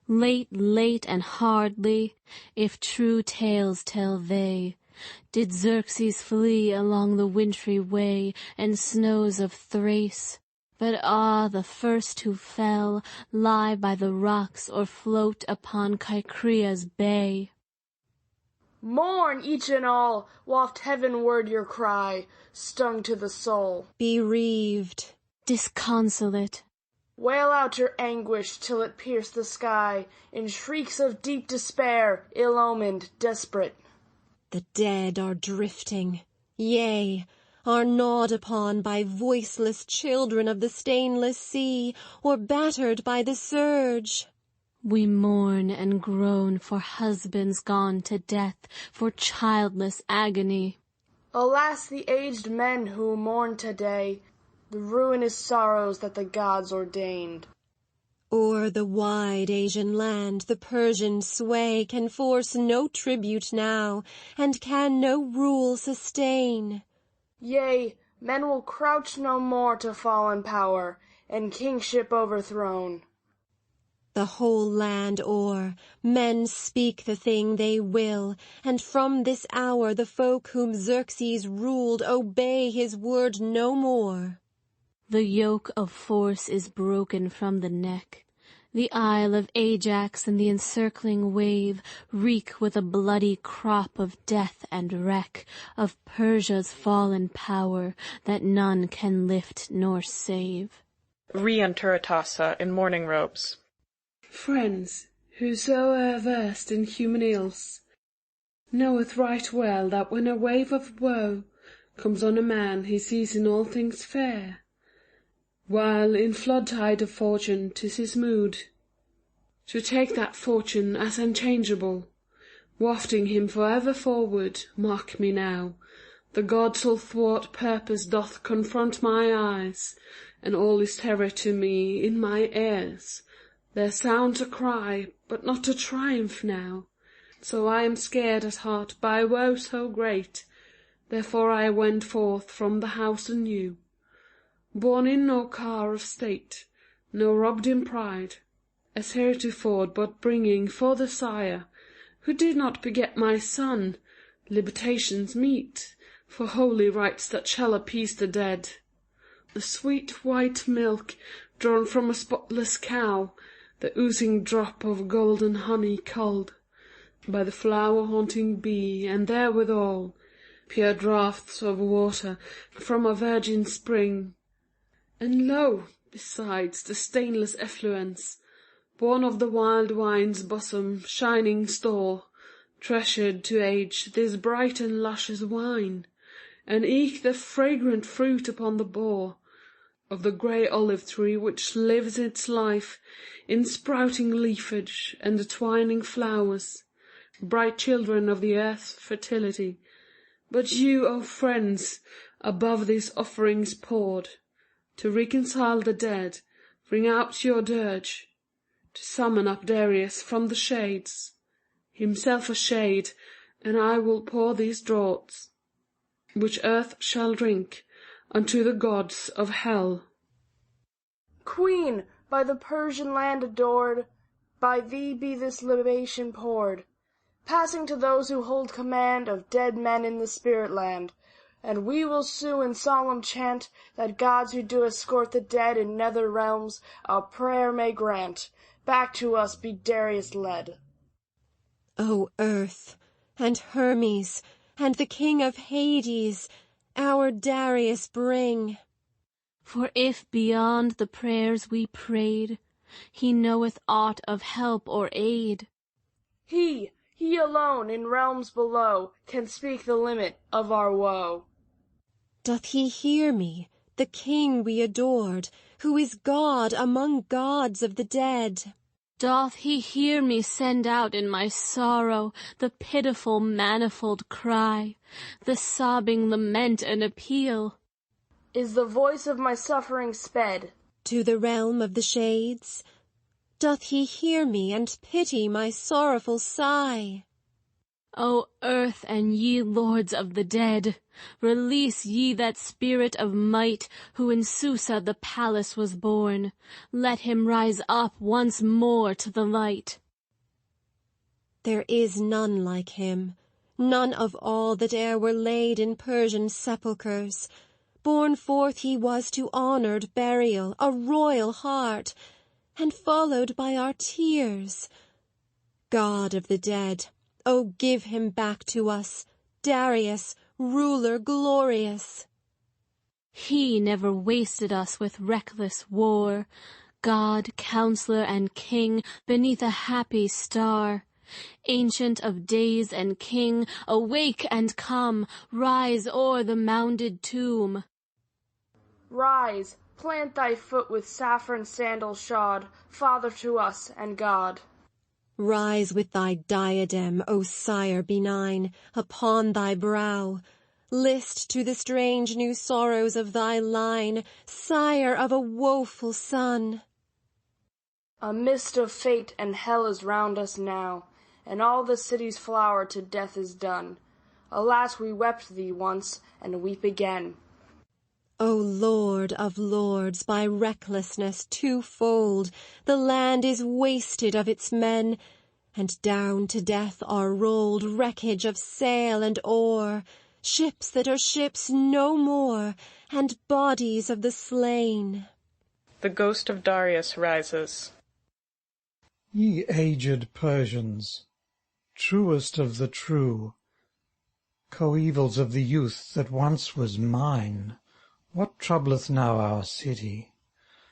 Late, late, and hardly, if true tales tell they, did Xerxes flee along the wintry way and snows of Thrace. But the first who fell lie by the rocks or float upon Caicrea's bay. Mourn, each and all, waft heavenward your cry, stung to the soul. Bereaved, disconsolate, wail out your anguish till it pierce the sky, in shrieks of deep despair, ill-omened, desperate. The dead are drifting, yea, are gnawed upon by voiceless children of the stainless sea, or battered by the surge. We mourn and groan for husbands gone to death, for childless agony. Alas, the aged men who mourn today, the ruinous sorrows that the gods ordained. O'er the wide Asian land the Persian sway can force no tribute now, and can no rule sustain. Yea, men will crouch no more to fallen power, and kingship overthrown. The whole land o'er, men speak the thing they will, and from this hour the folk whom Xerxes ruled obey his word no more. The yoke of force is broken from the neck. The isle of Ajax and the encircling wave reek with a bloody crop of death and wreck, of Persia's fallen power that none can lift nor save. Re-enter Atossa in mourning robes. Friends, whoso are versed in human ills, knoweth right well that when a wave of woe comes on a man he sees in all things fair, while in flood-tide of fortune 'tis his mood to take that fortune as unchangeable, wafting him for ever forward. Mark me now, the god's all-thwart purpose doth confront my eyes, and all is terror to me in my ears. There sounds a cry, but not a triumph now, so I am scared at heart by woe so great, therefore I went forth from the house anew, borne in no car of state, nor robbed in pride, as heretofore, but bringing for the sire, who did not beget my son, libations meet, for holy rites that shall appease the dead. The sweet white milk drawn from a spotless cow, the oozing drop of golden honey culled by the flower-haunting bee, and therewithal pure draughts of water from a virgin spring. And lo, besides, the stainless effluence, born of the wild wine's bosom, shining store, treasured to age, this bright and luscious wine, and eke the fragrant fruit upon the bough of the grey olive tree, which lives its life in sprouting leafage and the twining flowers, bright children of the earth's fertility. But you, O friends, above these offerings poured, to reconcile the dead, ring out your dirge, to summon up Darius from the shades, himself a shade, and I will pour these draughts, which earth shall drink, unto the gods of hell. Queen, by the Persian land adored, by thee be this libation poured, passing to those who hold command of dead men in the spirit land. And we will sue in solemn chant that gods who do escort the dead in nether realms our prayer may grant. Back to us be Darius led. O Earth, and Hermes, and the King of Hades, our Darius bring. For if beyond the prayers we prayed, he knoweth aught of help or aid, He alone in realms below can speak the limit of our woe. Doth he hear me, the King we adored, who is God among gods of the dead? doth he hear me send out in my sorrow the pitiful manifold cry, the sobbing lament and appeal? Is the voice of my suffering sped To the realm of the shades? Doth he hear me and pity my sorrowful sigh? O earth and ye lords of the dead, release ye that spirit of might who in Susa the palace was born. Let him rise up once more to the light. There is none like him, none of all that e'er were laid in Persian sepulchres. Born forth he was to honoured burial, a royal heart, and followed by our tears. God of the dead, O give him back to us, Darius, ruler glorious. He never wasted us with reckless war, God, counselor and king beneath a happy star. Ancient of days and king, awake and come, rise o'er the mounded tomb. Rise, plant thy foot with saffron sandal shod, Father to us and God. Rise with thy diadem, O sire benign, upon thy brow. List to the strange new sorrows of thy line, sire of a woeful son. A mist of fate and hell is round us now, and all the city's flower to death is done. Alas, we wept thee once, and weep again. O Lord of lords, by recklessness twofold, the land is wasted of its men, and down to death are rolled wreckage of sail and oar, ships that are ships no more, and bodies of the slain. The ghost of Darius rises. Ye aged Persians, truest of the true, coevals of the youth that once was mine, what troubleth now our city?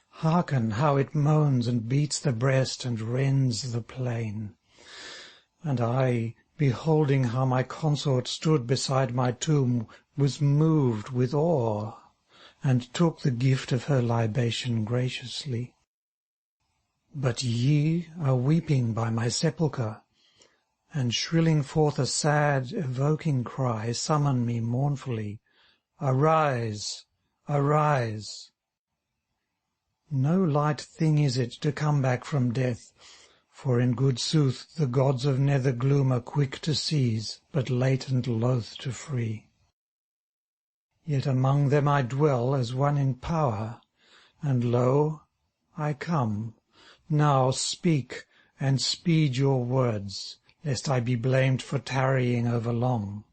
Hearken how it moans and beats the breast and rends the plain. And I, beholding how my consort stood beside my tomb, was moved with awe, and took the gift of her libation graciously. But ye are weeping by my sepulchre, and shrilling forth a sad, evoking cry, summon me mournfully, Arise, arise. No light thing is it to come back from death, for in good sooth the gods of nether gloom are quick to seize, but latent loath to free. Yet among them I dwell as one in power, and lo, I come. Now speak, and speed your words, lest I be blamed for tarrying overlong.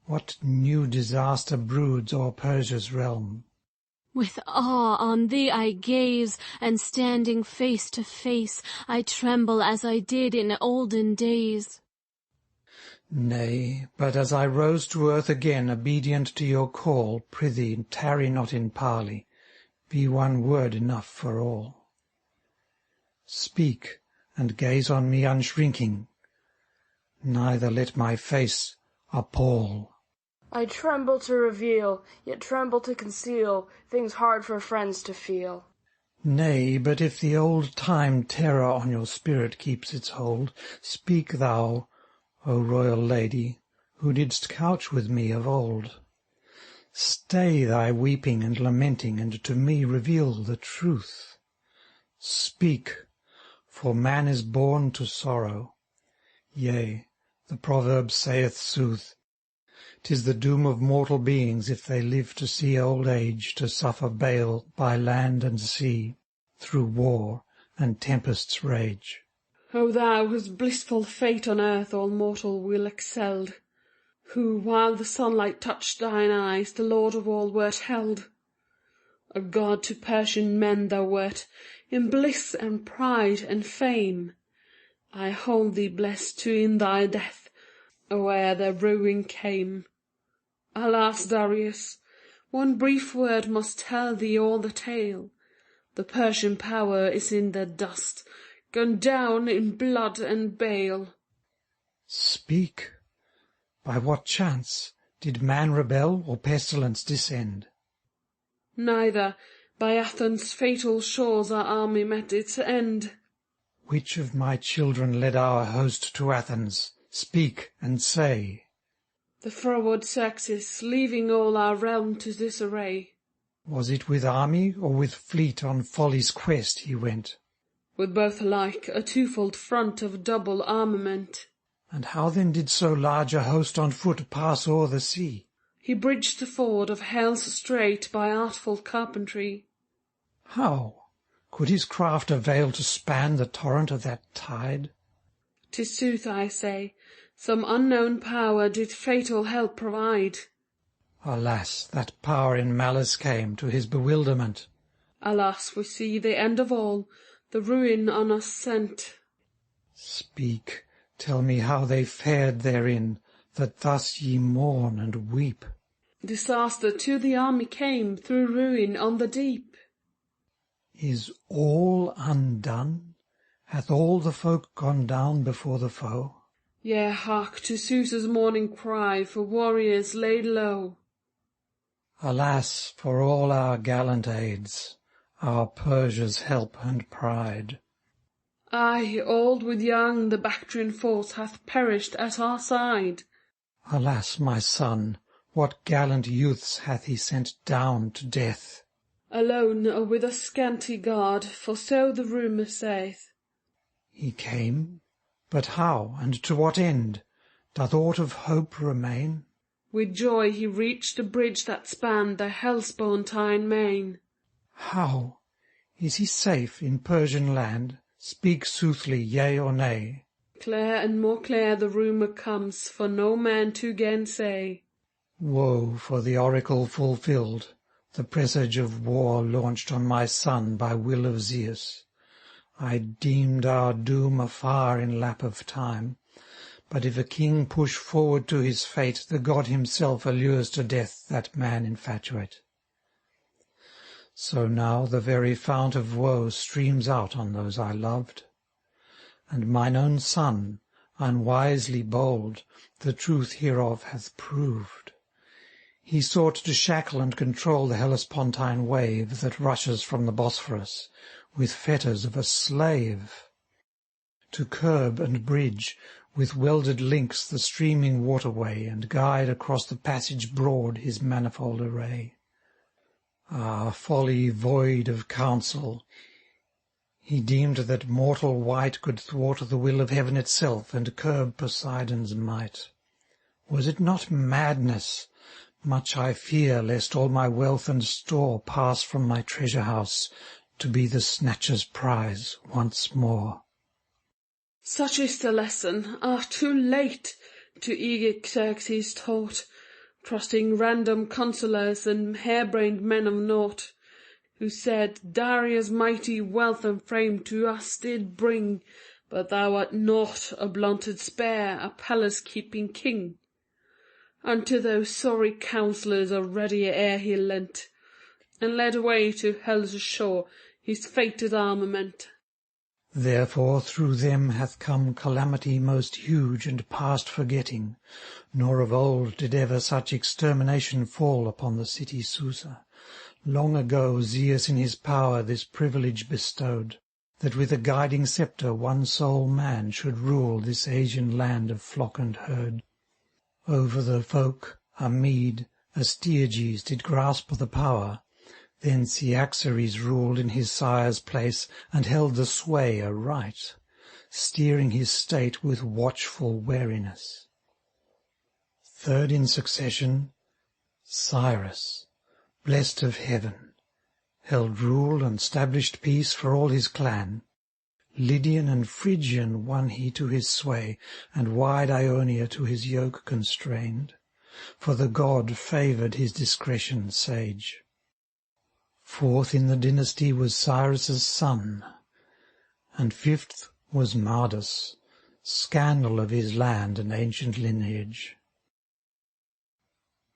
What new disaster broods o'er Persia's realm? With awe on thee I gaze, and standing face to face, I tremble as I did in olden days. Nay, but as I rose to earth again, obedient to your call, prithee tarry not in parley, be one word enough for all. Speak, and gaze on me unshrinking, neither let my face appall. I tremble to reveal, yet tremble to conceal, things hard for friends to feel. Nay, but if the old-time terror on your spirit keeps its hold, speak thou, O royal lady, who didst couch with me of old. Stay thy weeping and lamenting, and to me reveal the truth. Speak, for man is born to sorrow. Yea, the proverb saith sooth, 'tis the doom of mortal beings, if they live to see old age, to suffer bale by land and sea, through war and tempest's rage. O thou, whose blissful fate on earth all mortal will excelled, who, while the sunlight touched thine eyes, the lord of all wert held. A god to Persian men thou wert, in bliss and pride and fame. I hold thee blessed too in thy death, ere their ruin came. Alas, Darius, one brief word must tell thee all the tale. The Persian power is in the dust, gone down in blood and bale. Speak. By what chance did man rebel, or pestilence descend? Neither. By Athens' fatal shores our army met its end. Which of my children led our host to Athens? Speak and say. The froward Xerxes, leaving all our realm to disarray. Was it with army, or with fleet on folly's quest he went? With both alike, a twofold front of double armament. And how then did so large a host on foot pass o'er the sea? He bridged the ford of Hell's Strait by artful carpentry. How? Could his craft avail to span the torrent of that tide? 'Tis sooth, I say, some unknown power did fatal help provide. Alas, that power in malice came to his bewilderment. Alas, we see the end of all, the ruin on us sent. Speak, tell me how they fared therein, that thus ye mourn and weep. Disaster to the army came, through ruin on the deep. Is all undone? Hath all the folk gone down before the foe? Yea, hark to Zeus's morning cry for warriors laid low. Alas, for all our gallant aids, our Persia's help and pride. Aye, old with young, the Bactrian force hath perished at our side. Alas, my son, what gallant youths hath he sent down to death? Alone or with a scanty guard, for so the rumour saith. He came, but how, and to what end? Doth aught of hope remain? With joy he reached the bridge that spanned the Hellespontine main. How? Is he safe in Persian land? Speak soothly, yea or nay. Clear and more clear the rumour comes, for no man to gainsay. Woe for the oracle fulfilled, the presage of war launched on my son by will of Zeus. I deemed our doom afar in lap of time, but if a king push forward to his fate, the god himself allures to death that man infatuate. So now the very fount of woe streams out on those I loved, and mine own son, unwisely bold, the truth hereof hath proved. He sought to shackle and control the Hellespontine wave that rushes from the Bosphorus with fetters of a slave, to curb and bridge with welded links the streaming waterway, and guide across the passage broad his manifold array. Ah, folly void of counsel! He deemed that mortal wight could thwart the will of heaven itself, and curb Poseidon's might. Was it not madness? Much I fear lest all my wealth and store pass from my treasure house, to be the snatcher's prize once more. Such is the lesson, too late, to eager Xerxes taught, trusting random counsellors and harebrained men of naught, who said, Darius' mighty wealth and fame to us did bring, but thou art naught, a blunted spear, a palace-keeping king. Unto those sorry counsellors a readier ear he lent, and led away to hell's shore his fated armament. Therefore through them hath come calamity most huge and past forgetting, nor of old did ever such extermination fall upon the city Susa. Long ago Zeus in his power this privilege bestowed, that with a guiding sceptre one sole man should rule this Asian land of flock and herd. Over the folk, a Mede, Astyages did grasp the power. Then Cyaxares ruled in his sire's place, and held the sway aright, steering his state with watchful wariness. Third in succession, Cyrus, blessed of heaven, held rule and stablished peace for all his clan. Lydian and Phrygian won he to his sway, and wide Ionia to his yoke constrained, for the god favoured his discretion sage. Fourth in the dynasty was Cyrus's son, and fifth was Mardus, scandal of his land and ancient lineage.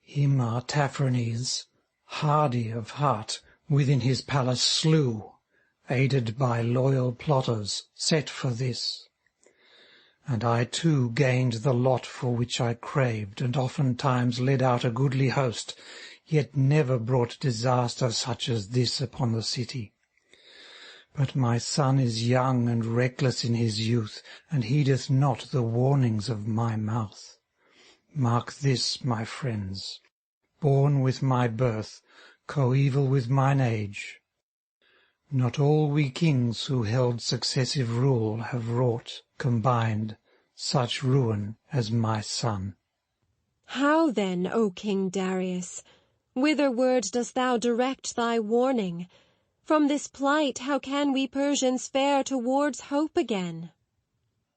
Him Artaphernes, hardy of heart, within his palace slew, aided by loyal plotters, set for this. And I too gained the lot for which I craved, and oftentimes led out a goodly host, yet never brought disaster such as this upon the city. But my son is young and reckless in his youth, and heedeth not the warnings of my mouth. Mark this, my friends, born with my birth, coeval with mine age. Not all we kings who held successive rule have wrought, combined, such ruin as my son. How then, O King Darius, whitherward dost thou direct thy warning? From this plight how can we Persians fare towards hope again?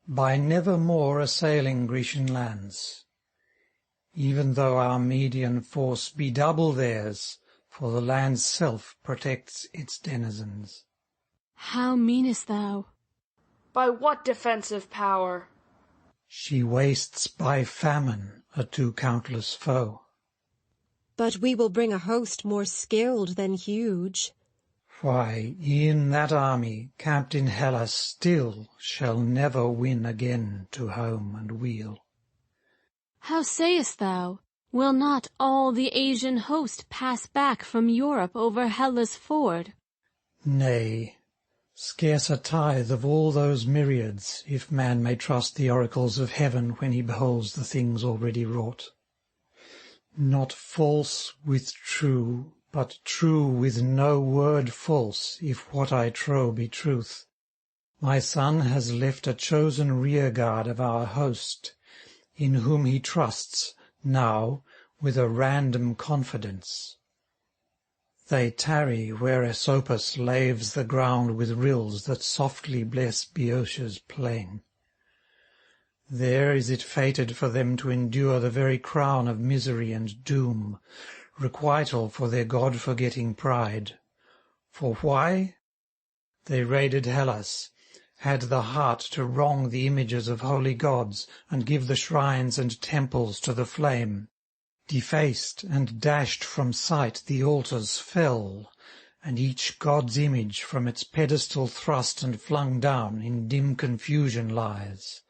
By never more assailing Grecian lands, even though our Median force be double theirs, for the land's self protects its denizens. How meanest thou? By what defensive power? She wastes by famine a too countless foe. But we will bring a host more skilled than huge. Why, e'en that army, camped in Hellas, still shall never win again to home and weal. How sayest thou? Will not all the Asian host pass back from Europe over Hellas' ford? Nay, scarce a tithe of all those myriads, if man may trust the oracles of heaven when he beholds the things already wrought. Not false with true, but true with no word false, if what I trow be truth. My son has left a chosen rearguard of our host, in whom he trusts, now, with a random confidence. They tarry where Aesopus laves the ground with rills that softly bless Boeotia's plain. There is it fated for them to endure the very crown of misery and doom, requital for their God-forgetting pride. For why? They raided Hellas, had the heart to wrong the images of holy gods and give the shrines and temples to the flame, defaced and dashed from sight the altars fell, and each god's image from its pedestal thrust and flung down in dim confusion lies.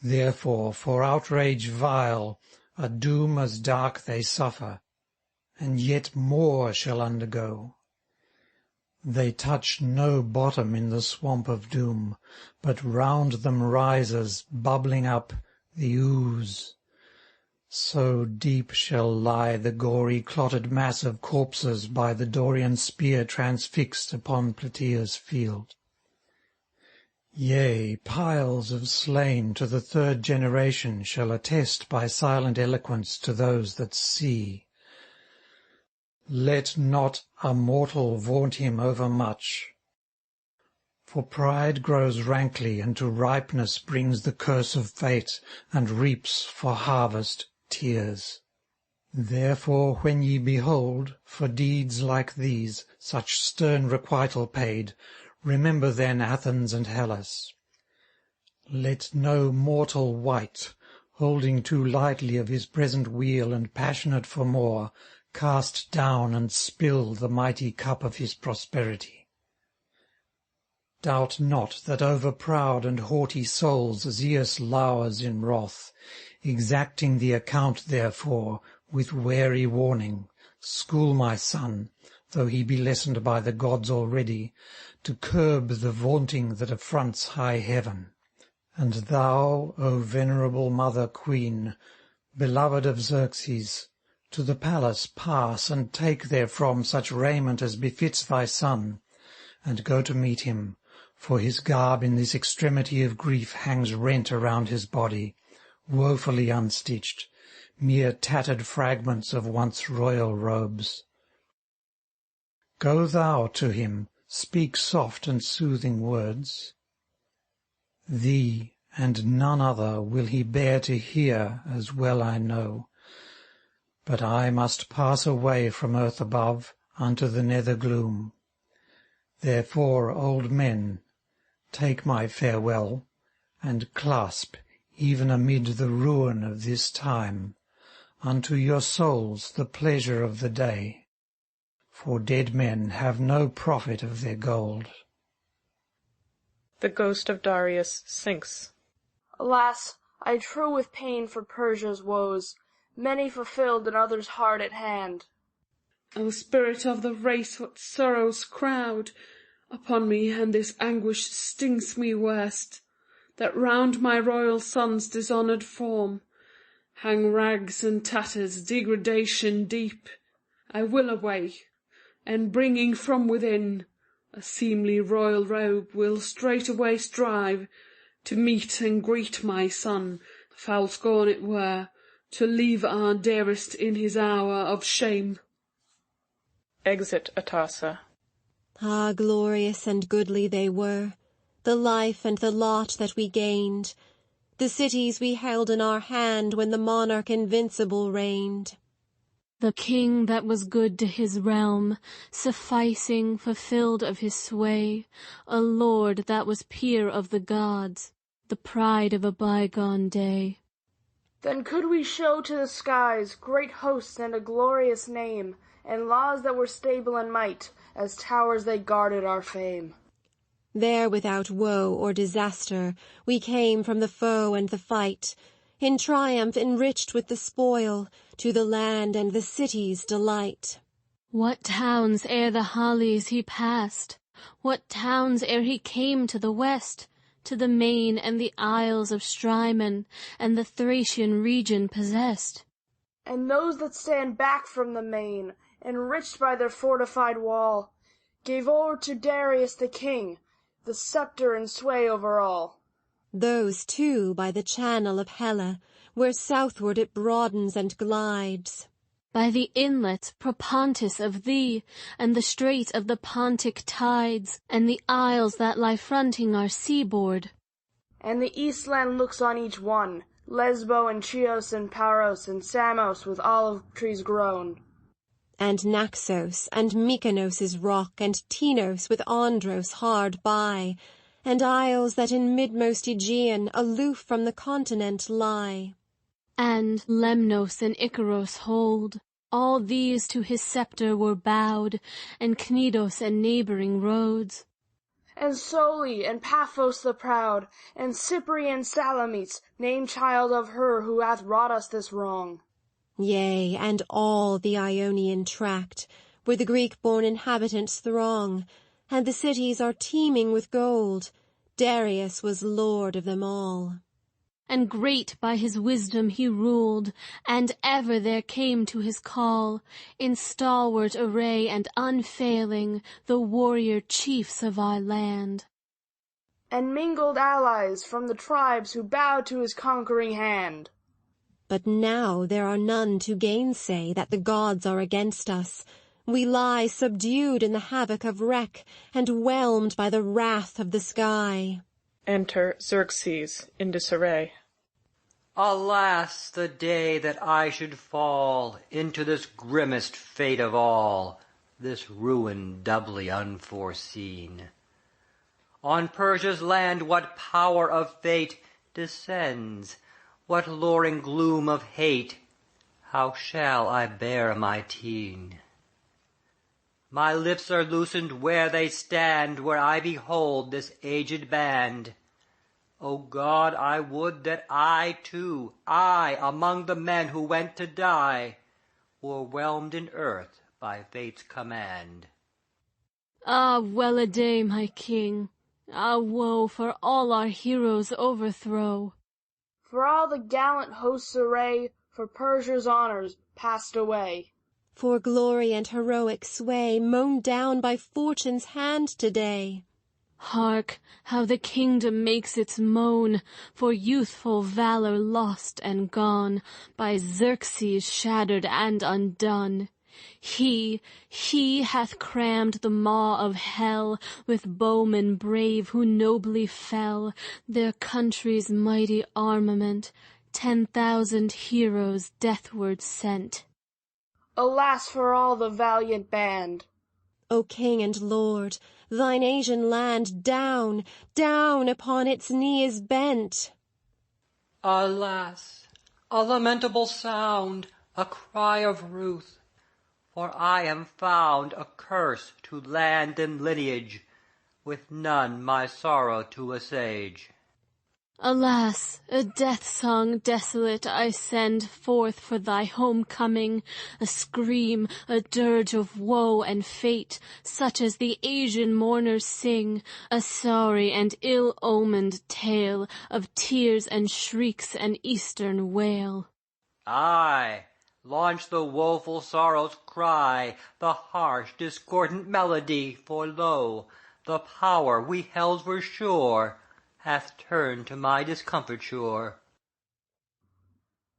Therefore for outrage vile a doom as dark they suffer, and yet more shall undergo. They touch no bottom in the swamp of doom, but round them rises, bubbling up, the ooze. So deep shall lie the gory clotted mass of corpses by the Dorian spear transfixed upon Plataea's field. Yea, piles of slain to the third generation shall attest by silent eloquence to those that see. Let not a mortal vaunt him overmuch, for pride grows rankly, and to ripeness brings the curse of fate, and reaps for harvest tears. Therefore when ye behold, for deeds like these, such stern requital paid, remember then Athens and Hellas. Let no mortal wight, holding too lightly of his present weal and passionate for more, cast down and spill the mighty cup of his prosperity. Doubt not that over proud and haughty souls Zeus lowers in wrath, exacting the account therefore with wary warning. School my son, though he be lessoned by the gods already, to curb the vaunting that affronts high heaven. And thou, O venerable mother queen, beloved of Xerxes, To the palace pass, and take therefrom such raiment as befits thy son, and go to meet him, for his garb in this extremity of grief hangs rent around his body, woefully unstitched, mere tattered fragments of once royal robes. Go thou to him, speak soft and soothing words. Thee and none other will he bear to hear, as well I know. But I must pass away from earth above unto the nether gloom. Therefore, old men, take my farewell, and clasp, even amid the ruin of this time, unto your souls the pleasure of the day. For dead men have no profit of their gold. The ghost of Darius sinks. Alas, I true with pain for Persia's woes, many fulfilled and others hard at hand. O spirit of the race, what sorrows crowd upon me, and this anguish stings me worst, that round my royal son's dishonoured form hang rags and tatters, degradation deep. I will away, and bringing from within a seemly royal robe, will straightway strive to meet and greet my son. Foul scorn it were to leave our dearest in his hour of shame. Exit Atossa. Ah, glorious and goodly they were, the life and the lot that we gained, the cities we held in our hand when the monarch invincible reigned. The king that was good to his realm, sufficing, fulfilled of his sway, a lord that was peer of the gods, the pride of a bygone day. Then could we show to the skies great hosts and a glorious name, and laws that were stable in might, as towers they guarded our fame. There without woe or disaster we came from the foe and the fight, in triumph enriched with the spoil, to the land and the city's delight. What towns ere the Halys he passed, what towns ere he came to the west, to the main and the isles of Strymon, and the Thracian region possessed. And those that stand back from the main, enriched by their fortified wall, gave o'er to Darius the king the sceptre and sway over all. Those, too, by the channel of Helle, where southward it broadens and glides. By the inlet, Propontis of thee, and the strait of the Pontic tides, and the isles that lie fronting our seaboard. And the east land looks on each one, Lesbo and Chios and Paros and Samos with olive trees grown. And Naxos, and Mykonos' rock, and Tinos with Andros hard by, and isles that in midmost Aegean, aloof from the continent, lie. And Lemnos and Icaros hold, all these to his sceptre were bowed, and Cnidos and neighbouring roads. And Soli and Paphos the proud, and Cyprian Salamis, name child of her who hath wrought us this wrong. Yea, and all the Ionian tract, where the Greek-born inhabitants throng, and the cities are teeming with gold. Darius was lord of them all. And great by his wisdom he ruled, and ever there came to his call, in stalwart array and unfailing, the warrior chiefs of our land. And mingled allies from the tribes who bowed to his conquering hand. But now there are none to gainsay that the gods are against us. We lie subdued in the havoc of wreck, and whelmed by the wrath of the sky. Enter Xerxes in disarray. Alas, the day that I should fall into this grimmest fate of all, this ruin doubly unforeseen. On Persia's land what power of fate descends? What louring gloom of hate? How shall I bear my teen? My lips are loosened where they stand, where I behold this aged band. O God, I would that I too, I, among the men who went to die, were whelmed in earth by fate's command. Ah, well-a-day, my king! Ah, woe for all our heroes' overthrow! For all the gallant host's array, for Persia's honours passed away. For glory and heroic sway mown down by Fortune's hand today. Hark, how the kingdom makes its moan, for youthful valor lost and gone, by Xerxes shattered and undone. He hath crammed the maw of hell with bowmen brave who nobly fell, their country's mighty armament, 10,000 heroes deathward sent. Alas for all the valiant band! O King and Lord, thine Asian land down, down upon its knee is bent. Alas, a lamentable sound, a cry of ruth, for I am found a curse to land and lineage, with none my sorrow to assuage. Alas, a death song desolate I send forth for thy homecoming, a scream, a dirge of woe and fate, such as the Asian mourners sing, a sorry and ill-omened tale of tears and shrieks and Eastern wail. Aye, launch the woeful sorrow's cry, the harsh, discordant melody, for lo, the power we held were sure hath turned to my discomfiture.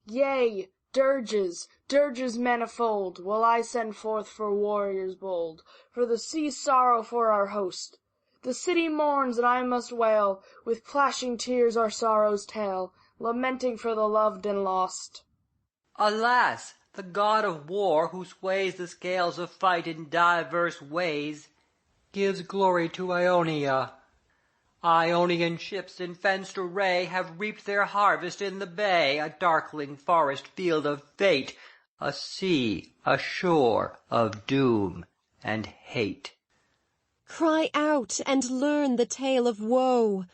Yea, dirges, dirges manifold, will I send forth for warriors bold, for the sea's sorrow for our host. The city mourns, and I must wail, with plashing tears our sorrow's tale, lamenting for the loved and lost. Alas, the god of war, who sways the scales of fight in diverse ways, gives glory to Ionia. Ionian ships in fenced array have reaped their harvest in the bay, a darkling forest field of fate, a sea, a shore of doom and hate. Cry out and learn the tale of woe.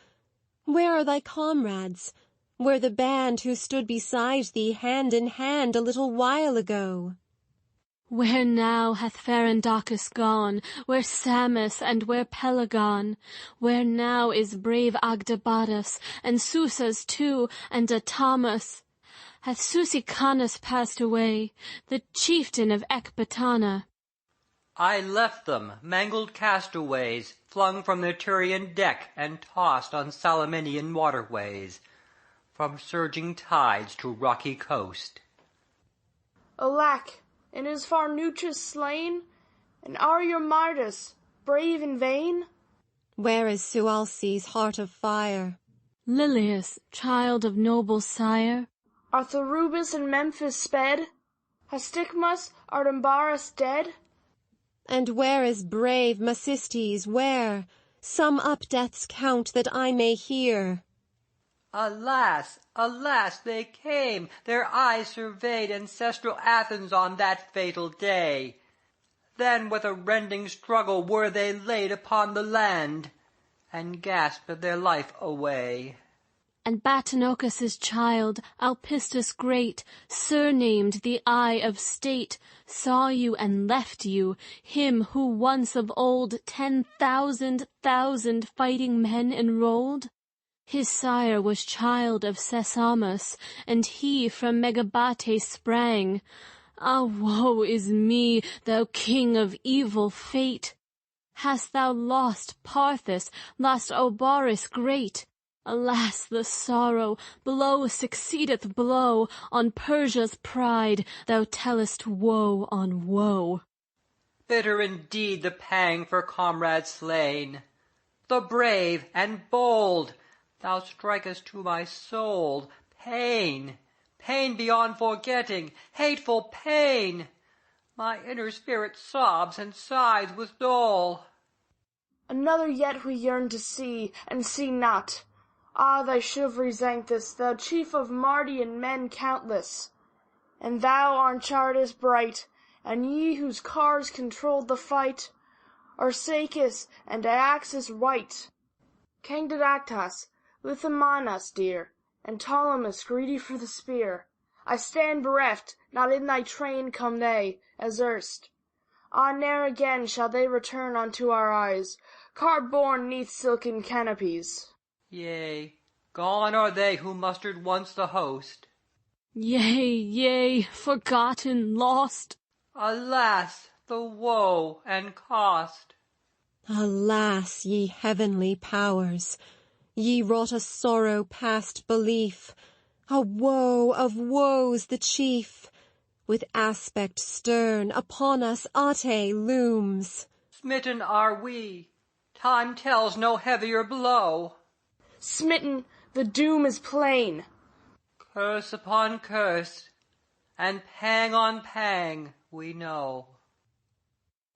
Where are thy comrades? Where the band who stood beside thee hand in hand a little while ago? Where now hath Pharindacus gone? Where Samus and where Pelagon? Where now is brave Agdabadas, and Susas too, and Atamas? Hath Susicanus passed away, the chieftain of Ecbatana? I left them, mangled castaways, flung from the Tyrian deck and tossed on Salaminian waterways, from surging tides to rocky coast. Alack! And is Pharnuchus slain? And are your Midas brave in vain? Where is Sualces, heart of fire? Lilius, child of noble sire? Are Tharubus and Memphis sped? Hasticmus, Ardambarus dead? And where is brave Macystes, where? Sum up death's count that I may hear. Alas, alas, they came, their eyes surveyed ancestral Athens on that fatal day. Then with a rending struggle were they laid upon the land, and gasped their life away. And Batanocus' child, Alpistus great, surnamed the Eye of State, saw you and left you, him who once of old 10,000 fighting men enrolled? His sire was child of Sesamus, and he from Megabate sprang. Ah, woe is me, thou king of evil fate! Hast thou lost Parthus, lost Obaris great? Alas, the sorrow, blow succeedeth blow, on Persia's pride thou tellest woe on woe. Bitter indeed the pang for comrades slain. The brave and bold, thou strikest to my soul, pain, pain beyond forgetting, hateful pain. My inner spirit sobs and sighs with dole. Another yet we yearn to see, and see not. Ah, thy chivalry, Xanthus, thou chief of Mardian men countless, and thou, Archardas bright, and ye whose cars controlled the fight, Arsaces and Iaxus white, Candidactas, Lithamanus dear, and Ptolemus greedy for the spear. I stand bereft, not in thy train come they, as erst. Ah, ne'er again shall they return unto our eyes, car-borne 'neath silken canopies. Yea, gone are they who mustered once the host. Yea, yea, forgotten, lost. Alas, the woe and cost! Alas, ye heavenly powers, ye wrought a sorrow past belief, a woe of woes the chief. With aspect stern upon us Ate looms. Smitten are we, time tells no heavier blow. Smitten, the doom is plain. Curse upon curse, and pang on pang we know.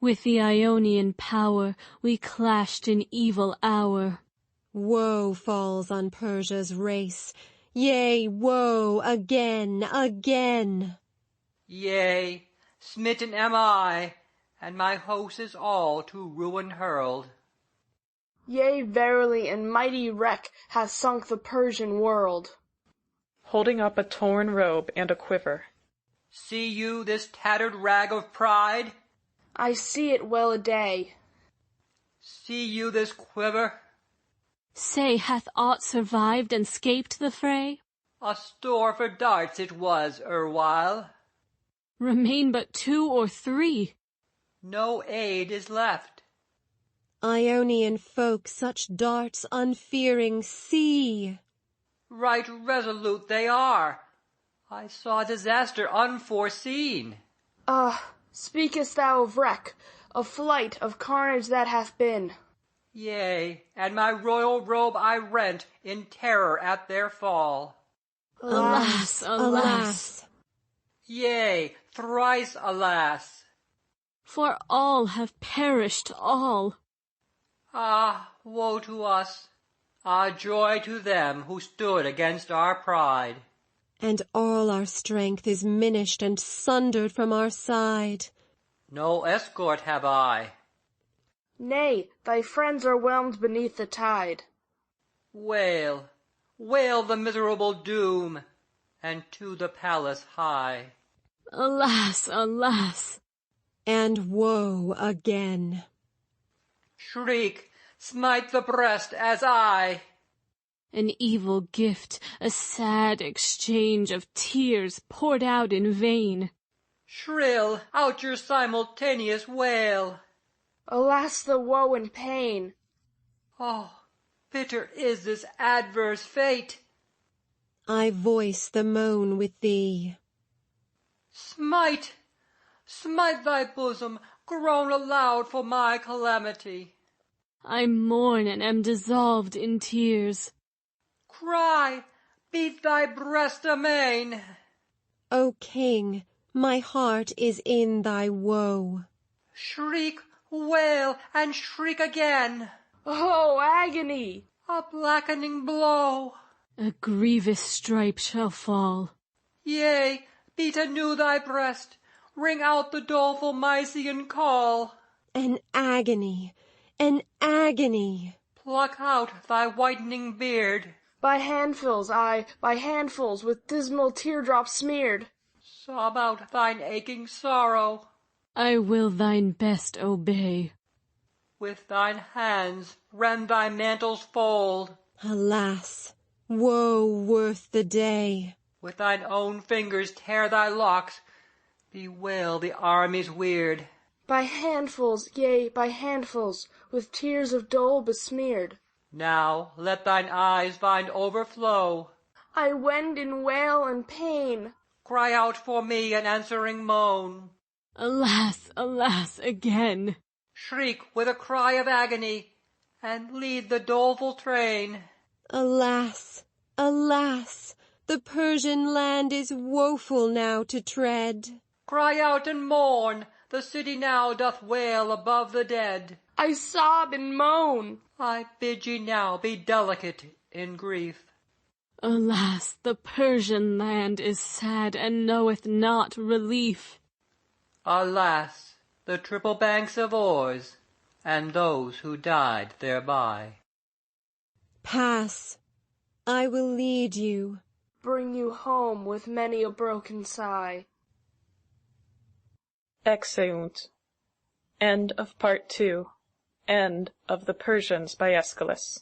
With the Ionian power we clashed in evil hour. Woe falls on Persia's race, yea, woe again, again. Yea, smitten am I, and my host is all to ruin hurled. Yea, verily, and mighty wreck hath sunk the Persian world. Holding up a torn robe and a quiver. See you this tattered rag of pride? I see it well a day. See you this quiver? Say, hath aught survived and scaped the fray? A store for darts it was erewhile. Remain but 2 or 3. No aid is left. Ionian folk such darts unfearing see. Right resolute they are. I saw disaster unforeseen. Speakest thou of wreck, of flight, of carnage that hath been? Yea, and my royal robe I rent in terror at their fall. Alas, alas. Yea, thrice alas. For all have perished, all. Ah, woe to us! Ah, joy to them who stood against our pride. And all our strength is minished and sundered from our side. No escort have I. Nay, thy friends are whelmed beneath the tide. Wail, wail the miserable doom, and to the palace hie. Alas, alas. And woe again. Shriek, smite the breast as I. An evil gift, a sad exchange of tears poured out in vain. Shrill out your simultaneous wail. Alas, the woe and pain! Oh, bitter is this adverse fate. I voice the moan with thee. Smite, smite thy bosom, groan aloud for my calamity. I mourn and am dissolved in tears. Cry, beat thy breast amain. O king, my heart is in thy woe. Shriek, wail, and shriek again. Oh, agony! A blackening blow. A grievous stripe shall fall. Yea, beat anew thy breast, ring out the doleful Mysian call. An agony, an agony. Pluck out thy whitening beard. By handfuls, aye, by handfuls, with dismal teardrops smeared. Sob out thine aching sorrow. I will thine best obey. With thine hands rend thy mantle's fold. Alas, woe worth the day. With thine own fingers tear thy locks. Bewail the armies weird. By handfuls, yea, by handfuls, with tears of dole besmeared. Now let thine eyes find overflow. I wend in wail and pain. Cry out for me an answering moan. Alas, alas, again. Shriek with a cry of agony, and lead the doleful train. Alas, alas, the Persian land is woeful now to tread. Cry out and mourn, the city now doth wail above the dead. I sob and moan. I bid ye now be delicate in grief. Alas, the Persian land is sad and knoweth not relief. Alas, the triple banks of oars, and those who died thereby. Pass, I will lead you. Bring you home with many a broken sigh. Exeunt. End of Part 2. End of The Persians by Aeschylus.